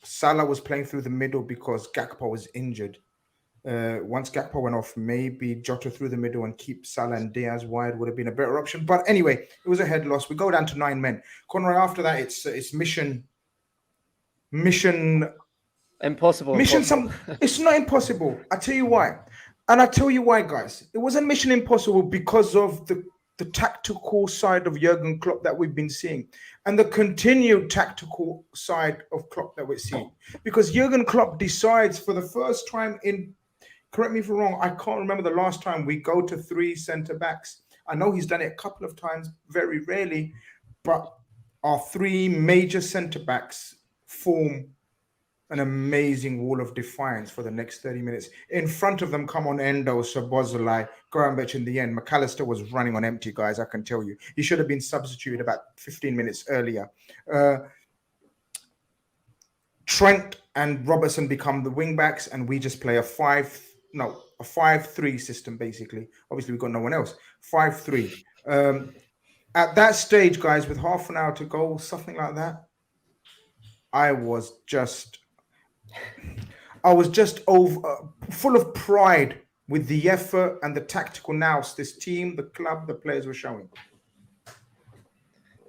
A: Salah was playing through the middle because Gakpo was injured. Once Gakpo went off, maybe Jota through the middle and keep Salah and Diaz wide would have been a better option. But anyway, it was a head loss. We go down to 9 men. Conroy, after that, it's mission
F: impossible.
A: It's not impossible. I tell you why. And I tell you why, guys. It wasn't mission impossible because of the tactical side of Jurgen Klopp that we've been seeing and the continued tactical side of Klopp that we're seeing. Because Jurgen Klopp decides for the first time correct me if I'm wrong, I can't remember the last time we go to 3 centre-backs. I know he's done it a couple of times, very rarely, but our 3 major centre-backs form an amazing wall of defiance for the next 30 minutes. In front of them come on Endo, Szoboszlai, Gravenberch in the end. McAllister was running on empty, guys, I can tell you. He should have been substituted about 15 minutes earlier. Trent and Robertson become the wing-backs, and we just play a a 5-3 system, basically. Obviously, we've got no one else. 5-3. At that stage, guys, with half an hour to go, something like that, I was just full of pride with the effort and the tactical nous this team, the club, the players were showing.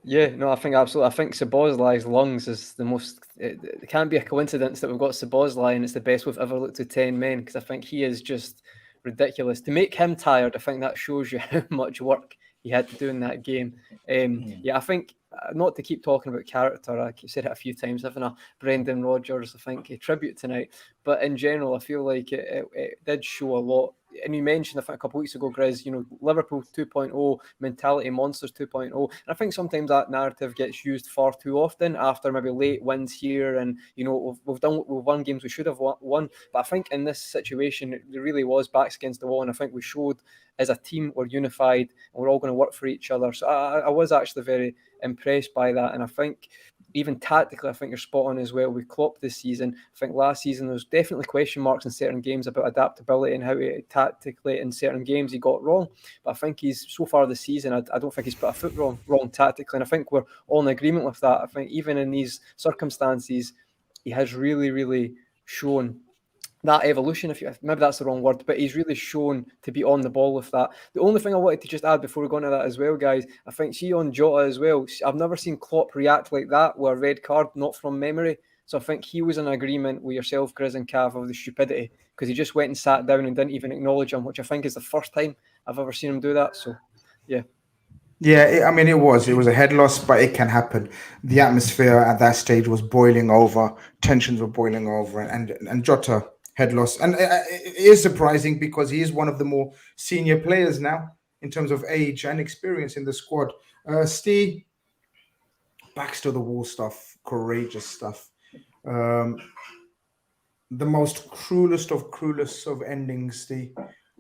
F: Yeah, no, I think absolutely. I think Szoboszlai's lungs is the most. It can't be a coincidence that we've got Szoboszlai and it's the best we've ever looked to 10 men, because I think he is just ridiculous. To make him tired, I think that shows you how much work he had to do in that game. Yeah, I think, not to keep talking about character, I said it a few times, having a Brendan Rodgers, I think, a tribute tonight. But in general, I feel like it did show a lot. And you mentioned, I think, a couple of weeks ago, Grizz, Liverpool 2.0, mentality monsters 2.0. And I think sometimes that narrative gets used far too often after maybe late wins here. And, we've won games we should have won. But I think in this situation, it really was backs against the wall. And I think we showed as a team we're unified and we're all going to work for each other. So I was actually very impressed by that. And I think even tactically, I think you're spot on as well. We Klopp this season. I think last season there was definitely question marks in certain games about adaptability and how he tactically in certain games he got wrong. But I think he's, so far this season, I don't think he's put a foot wrong tactically. And I think we're all in agreement with that. I think even in these circumstances, he has really, really shown that evolution, maybe that's the wrong word, but he's really shown to be on the ball with that. The only thing I wanted to just add before we go into that as well, guys, I think see on Jota as well, I've never seen Klopp react like that with a red card, not from memory. So I think he was in agreement with yourself, Grizz and Cav, of the stupidity, because he just went and sat down and didn't even acknowledge him, which I think is the first time I've ever seen him do that. So, yeah.
A: Yeah, it was a head loss, but it can happen. The atmosphere at that stage was boiling over, tensions were boiling over, and Jota head loss. And it is surprising because he is one of the more senior players now in terms of age and experience in the squad. Steve, backs to the wall stuff, courageous stuff. The most cruelest of endings, Steve.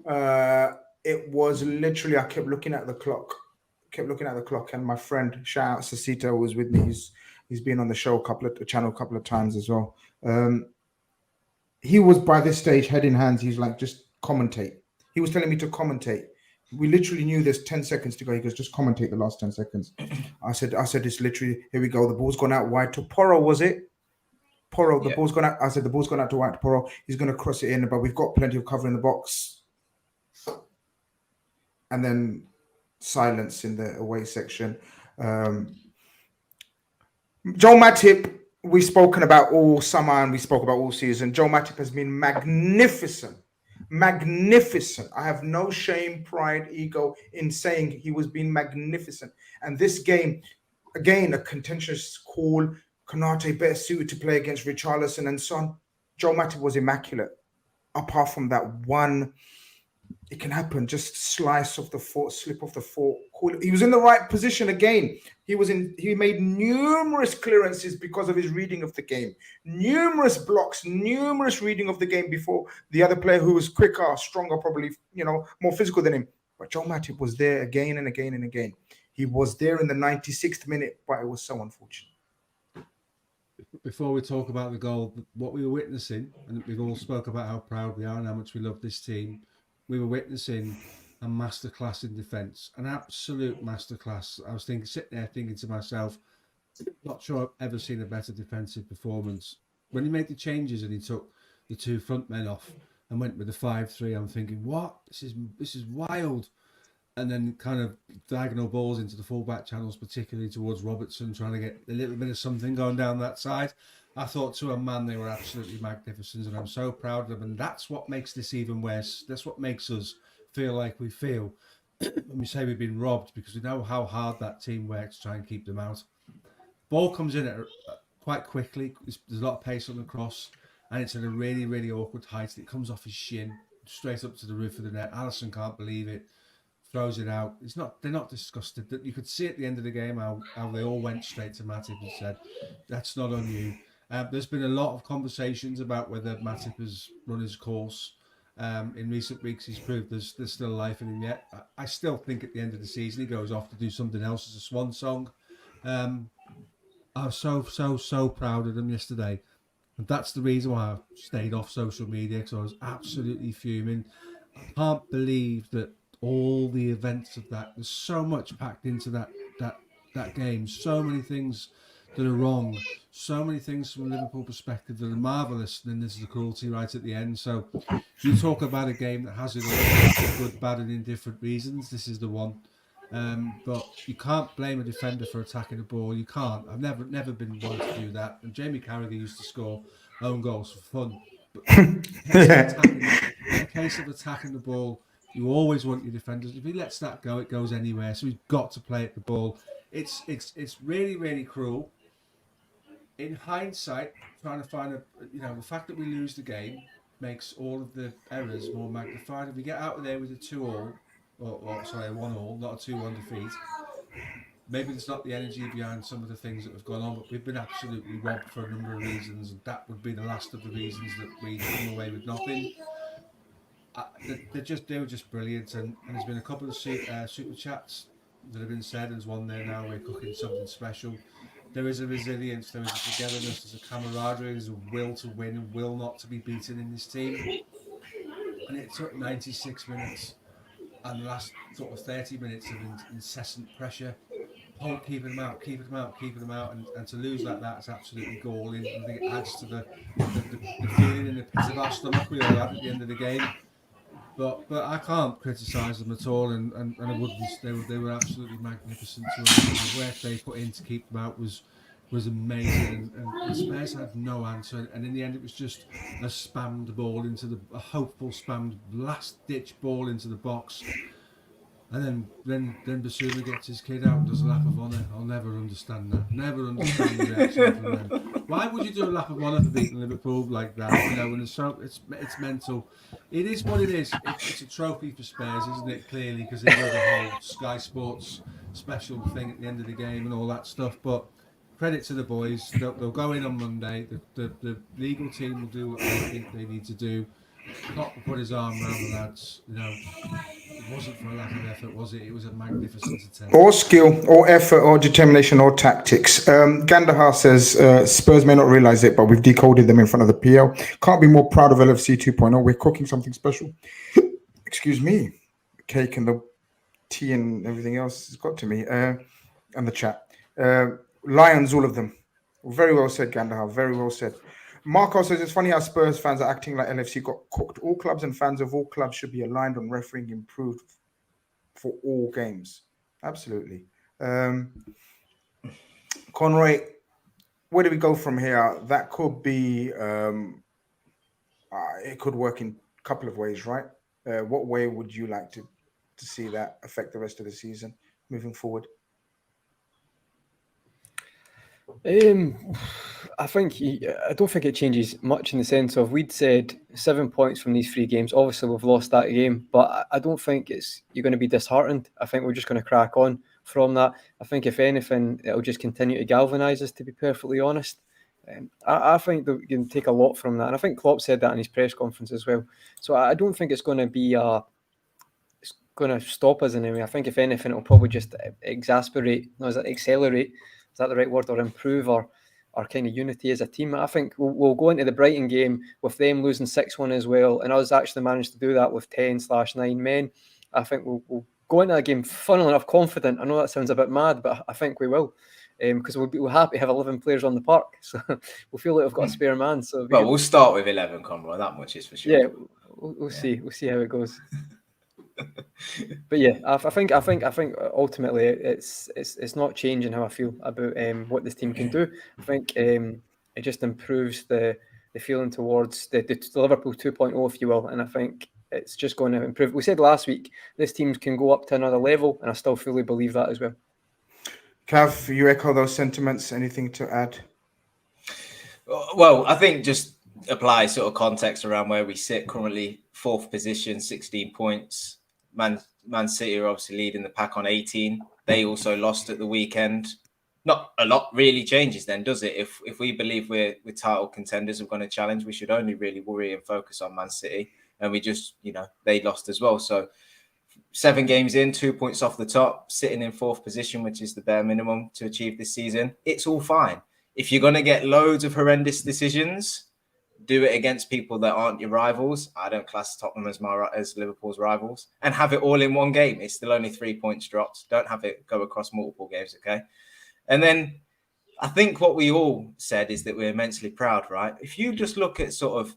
A: It was literally, I kept looking at the clock, and my friend, shout out Sasita, was with me. He's been on the show a couple of times as well. He was by this stage head in hands. He's like, just commentate. He was telling me to commentate. We literally knew there's 10 seconds to go. He goes, just commentate the last 10 seconds. I said, it's literally, here we go. The ball's gone out wide to Porro, was it? Porro, the ball's gone out. I said, the ball's gone out to wide to Porro. He's going to cross it in, but we've got plenty of cover in the box. And then silence in the away section. Joel Matip, we've spoken about all summer and we spoke about all season. Joel Matip has been magnificent. I have no shame, pride, ego in saying he was being magnificent. And this game, again, a contentious call. Konate better suited to play against Richarlison and Son. Joel Matip was immaculate. Apart from that one, it can happen. Just slice off the foot, slip off the foot. He was in the right position again. He made numerous clearances because of his reading of the game. Numerous blocks, numerous reading of the game before the other player who was quicker, stronger, probably, more physical than him. But Joel Matip was there again and again and again. He was there in the 96th minute, but it was so unfortunate.
D: Before we talk about the goal, what we were witnessing, and we've all spoke about how proud we are and how much we love this team, we were witnessing a masterclass in defence, an absolute masterclass. I was sitting there thinking to myself, not sure I've ever seen a better defensive performance. When he made the changes and he took the two front men off and went with the 5-3, I'm thinking, what? This is wild. And then kind of diagonal balls into the full-back channels, particularly towards Robertson, trying to get a little bit of something going down that side. I thought, to a man, they were absolutely magnificent, and I'm so proud of them. And that's what makes this even worse. That's what makes us feel like we feel when we say we've been robbed, because we know how hard that team works to try and keep them out. Ball comes in quite quickly. There's a lot of pace on the cross, and it's at a really, really awkward height. It comes off his shin, straight up to the roof of the net. Alisson can't believe it. Throws it out. They're not disgusted. You could see at the end of the game how they all went straight to Matip and said, "That's not on you." There's been a lot of conversations about whether Matip has run his course. In recent weeks, he's proved there's still life in him yet. I still think at the end of the season he goes off to do something else as a swan song. I was so proud of him yesterday, and that's the reason why I stayed off social media, because I was absolutely fuming. can't believe that all the events of that. There's so much packed into that game. So many things that are wrong. So many things from a Liverpool perspective that are marvellous. And then there's the cruelty right at the end. So you talk about a game that has it all, for good, bad, and indifferent reasons. This is the one. But you can't blame a defender for attacking the ball. You can't. I've never been one to do that. And Jamie Carragher used to score own goals for fun. But in the case of attacking the ball, you always want your defenders. If he lets that go, it goes anywhere. So he's got to play at the ball. It's really, really cruel. In hindsight, trying to find the fact that we lose the game makes all of the errors more magnified. If we get out of there with a 2-2, or a 1-1, not a 2-1 defeat, maybe there's not the energy behind some of the things that have gone on, but we've been absolutely robbed for a number of reasons, and that would be the last of the reasons that we come away with nothing. They were just brilliant, and there's been a couple of super chats that have been said. There's one there now, we're cooking something special. There is a resilience, there is a togetherness, there's a camaraderie, there's a will to win and will not to be beaten in this team. And it took 96 minutes and the last sort of 30 minutes of incessant pressure, keeping them out, and to lose like that is absolutely galling. I think it adds to the feeling in the pit of our stomach we all had at the end of the game. But I can't criticise them at all, and I wouldn't. They were absolutely magnificent. The work they put in to keep them out was amazing, and Spurs had no answer. And in the end, it was just a spammed ball a hopeful spammed last ditch ball into the box. And then Basuma gets his kid out and does a lap of honour. I'll never understand that. Never understand the reaction from them. Why would you do a lap of honour for beating Liverpool like that? When it's mental. It is what it is. It's a trophy for Spurs, isn't it? Clearly, because they do the whole Sky Sports special thing at the end of the game and all that stuff. But credit to the boys. They'll go in on Monday. The legal team will do what they think they need to do. Klopp will put his arm around the lads. It wasn't for a lack of effort, was it? It was a magnificent attempt.
A: Or skill, or effort, or determination, or tactics. Gandahar says Spurs may not realise it, but we've decoded them in front of the PL. Can't be more proud of LFC 2.0. We're cooking something special. Excuse me. Cake and the tea and everything else has got to me. And the chat. Lions, all of them. Very well said, Gandahar. Very well said. Marco says it's funny how Spurs fans are acting like LFC got cooked. All clubs and fans of all clubs should be aligned on refereeing improved for all games. Absolutely. Conroy, where do we go from here? That could be, it could work in a couple of ways, right? What way would you like to see that affect the rest of the season moving forward?
F: I don't think it changes much in the sense of we'd said 7 points from these 3 games. Obviously, we've lost that game, but I don't think you're going to be disheartened. I think we're just going to crack on from that. I think if anything, it'll just continue to galvanise us, to be perfectly honest. I think that we can take a lot from that, and I think Klopp said that in his press conference as well. So I don't think it's going to be it's going to stop us in any way. I think if anything, it'll probably just accelerate. Is that the right word? Or improve our kind of unity as a team. I think we'll go into the Brighton game with them losing 6-1 as well, and us actually managed to do that with 10/9 men. I think we'll go into that game, funnily enough, confident. I know that sounds a bit mad, but I think we will, because we're happy to have 11 players on the park, so we'll feel like we've got a spare man. So
B: we'll start with 11, Conroy. That much is for sure.
F: Yeah, we'll see. We'll see how it goes. But yeah, I think ultimately it's not changing how I feel about what this team can do. I think it just improves the feeling towards the Liverpool 2.0, if you will, and I think it's just going to improve. We said last week this team can go up to another level, and I still fully believe that as well.
A: Cav, you echo those sentiments? Anything to add?
B: Well, I think just apply sort of context around where we sit currently. 4th position, 16 points. Man City are obviously leading the pack on 18. They also lost at the weekend. Not a lot really changes then, does it? If we believe we're title contenders, we're going to challenge, we should only really worry and focus on Man City. And we just, they lost as well. So 7 games in, 2 points off the top, sitting in 4th position, which is the bare minimum to achieve this season. It's all fine. If you're going to get loads of horrendous decisions, do it against people that aren't your rivals. I don't class Tottenham as Liverpool's rivals, and have it all in one game. It's still only 3 points dropped. Don't have it go across multiple games, okay? And then I think what we all said is that we're immensely proud, right? If you just look at sort of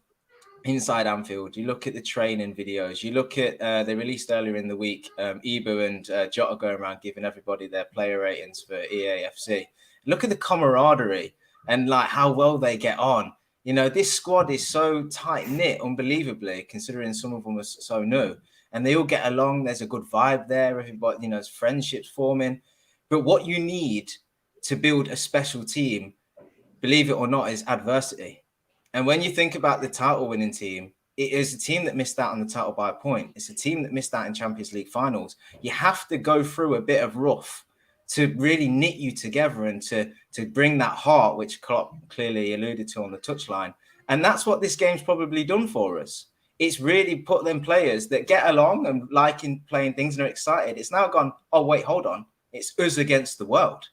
B: inside Anfield, you look at the training videos, you look at, they released earlier in the week, Ibu and Jota going around giving everybody their player ratings for EAFC. Look at the camaraderie and like how well they get on. You know, this squad is so tight-knit, unbelievably, considering some of them are so new. And they all get along. There's a good vibe there. Everybody, you know, there's friendships forming. But what you need to build a special team, believe it or not, is adversity. And when you think about the title-winning team, it is a team that missed out on the title by a point. It's a team that missed out in Champions League finals. You have to go through a bit of rough to really knit you together and to bring that heart, which Klopp clearly alluded to on the touchline. And that's what this game's probably done for us. It's really put them players that get along and liking playing things and are excited. It's now gone, oh, wait, hold on. It's us against the world.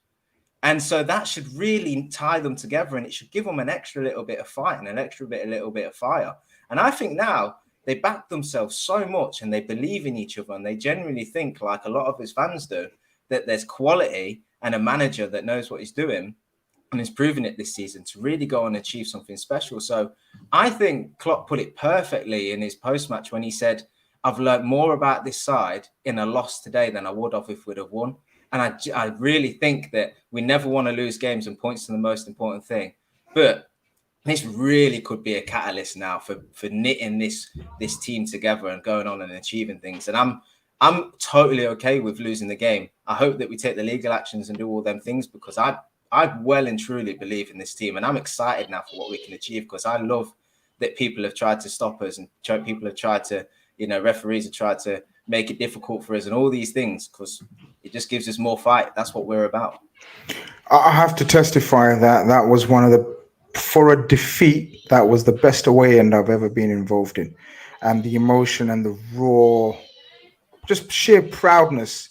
B: And so that should really tie them together, and it should give them an extra little bit of fight and a little bit of fire. And I think now they back themselves so much and they believe in each other, and they genuinely think, like a lot of his fans do, that there's quality and a manager that knows what he's doing and is proving it this season to really go and achieve something special. So I think Klopp put it perfectly in his post-match when he said, I've learned more about this side in a loss today than I would have if we'd have won. And I really think that we never want to lose games, and points to the most important thing. But this really could be a catalyst now for knitting this team together and going on and achieving things. And I'm totally okay with losing the game. I hope that we take the legal actions and do all them things, because I well and truly believe in this team, and I'm excited now for what we can achieve, because I love that people have tried to stop us and people have tried to, you know, referees have tried to make it difficult for us and all these things, because it just gives us more fight. That's what we're about.
A: I have to testify that was one of the, for a defeat, that was the best away end I've ever been involved in. And the emotion and the raw, just sheer proudness.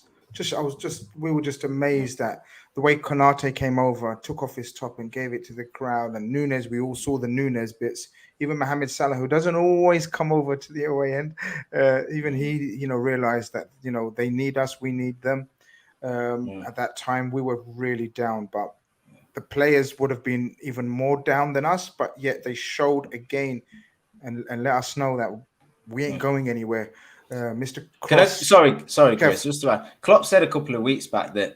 A: We were just amazed at the way Konate came over, took off his top and gave it to the crowd. And Nunes, we all saw the Nunes bits. Even Mohamed Salah, who doesn't always come over to the away end, even he, you know, realized that, you know, they need us, we need them. At that time, we were really down, but the players would have been even more down than us, but yet they showed again and let us know that we ain't going anywhere. Mr. Cross,
B: sorry, Chris. Just to add, Klopp said a couple of weeks back that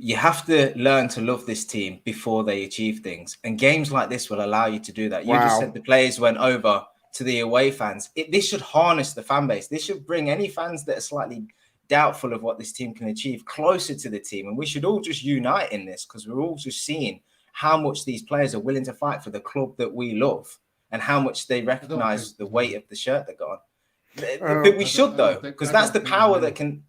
B: you have to learn to love this team before they achieve things, and games like this will allow you to do that. You just said the players went over to the away fans. This should harness the fan base. This should bring any fans that are slightly doubtful of what this team can achieve closer to the team, and we should all just unite in this, because we're all just seeing how much these players are willing to fight for the club that we love, and how much they recognize the weight of the shirt they got on. But we should, though, because that's the power that can.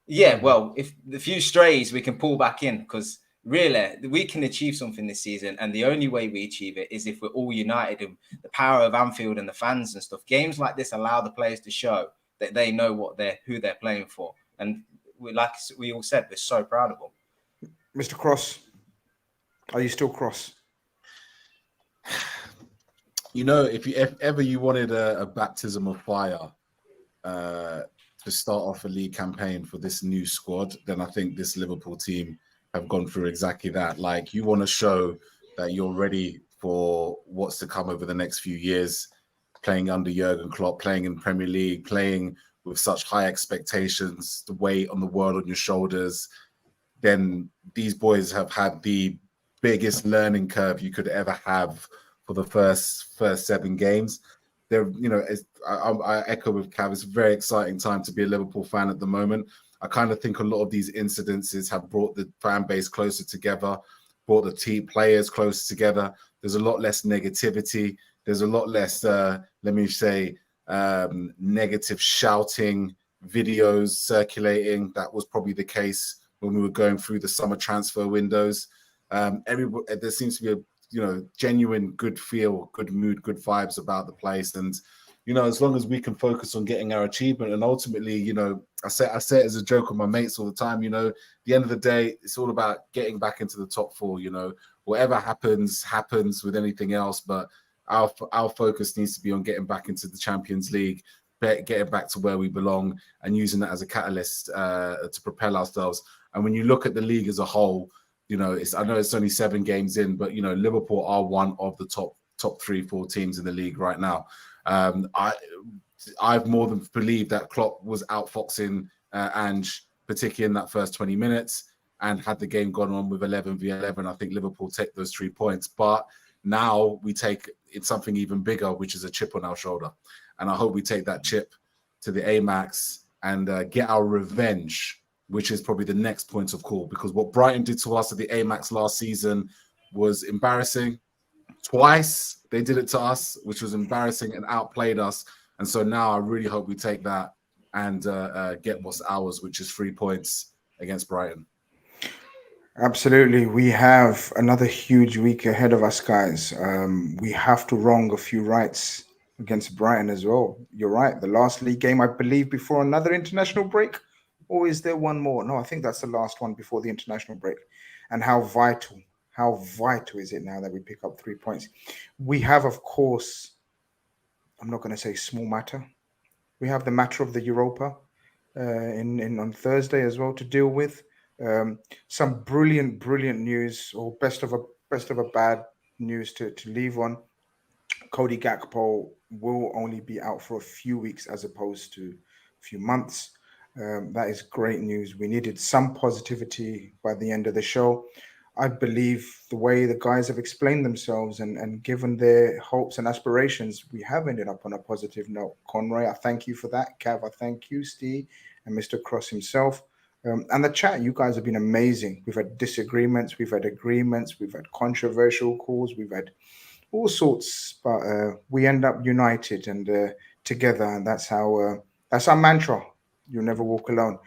B: Yeah, well, if the few strays we can pull back in, because really we can achieve something this season, and the only way we achieve it is if we're all united in the power of Anfield and the fans and stuff. Games like this allow the players to show that they know who they're playing for, and like we all said, we're so proud of them.
A: Mr. Cross, are you still cross?
E: You know, if ever you wanted a baptism of fire to start off a league campaign for this new squad, then I think this Liverpool team have gone through exactly that. Like, you want to show that you're ready for what's to come over the next few years, playing under Jurgen Klopp, playing in Premier League, playing with such high expectations, the weight on the world on your shoulders. Then these boys have had the biggest learning curve you could ever have for the first 7 games. They're, you know, I echo with Cav, it's a very exciting time to be a Liverpool fan at the moment. I kind of think a lot of these incidences have brought the fan base closer together, brought the team players closer together. There's a lot less negativity. There's a lot less, negative shouting videos circulating. That was probably the case when we were going through the summer transfer windows. There seems to be a genuine good feel, good mood, good vibes about the place. And, as long as we can focus on getting our achievement, and ultimately, I say it as a joke with my mates all the time, at the end of the day, it's all about getting back into the top 4, whatever happens with anything else. But Our focus needs to be on getting back into the Champions League, getting back to where we belong, and using that as a catalyst to propel ourselves. And when you look at the league as a whole, I know it's only 7 games in, but Liverpool are one of the top 3-4 teams in the league right now. I've more than believed that Klopp was outfoxing Ange, particularly in that first 20 minutes, and had the game gone on with 11v11, I think Liverpool take those 3 points. But now we take it something even bigger, which is a chip on our shoulder. And I hope we take that chip to the Amex and get our revenge, which is probably the next point of call, because what Brighton did to us at the Amex last season was embarrassing. Twice they did it to us, which was embarrassing, and outplayed us. And so now I really hope we take that and get what's ours, which is 3 points against Brighton.
A: Absolutely. We have another huge week ahead of us, guys. We have to wrong a few rights against Brighton as well. You're right. The last league game, I believe, before another international break. Or is there one more? No, I think that's the last one before the international break. And how vital is it now that we pick up 3 points? We have, of course, I'm not going to say small matter. We have the matter of the Europa on Thursday as well to deal with. Some brilliant news, or best of a bad news to leave on. Cody Gakpo will only be out for a few weeks as opposed to a few months. That is great news. We needed some positivity by the end of the show. I believe the way the guys have explained themselves and given their hopes and aspirations, we have ended up on a positive note. Conroy, I thank you for that. Cav, I thank you. Steve and Mr. Cross himself. And the chat, you guys have been amazing. We've had disagreements, we've had agreements, we've had controversial calls, we've had all sorts, but we end up united and together, and that's our mantra. You'll never walk alone.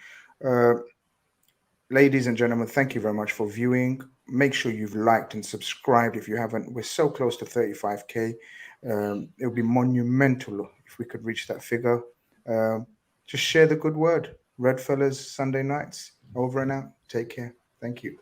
A: Ladies and gentlemen, thank you very much for viewing. Make sure you've liked and subscribed if you haven't. We're so close to 35k. It would be monumental if we could reach that figure. Just share the good word. Redfellas Sunday nights. Over and out. Take care. Thank you.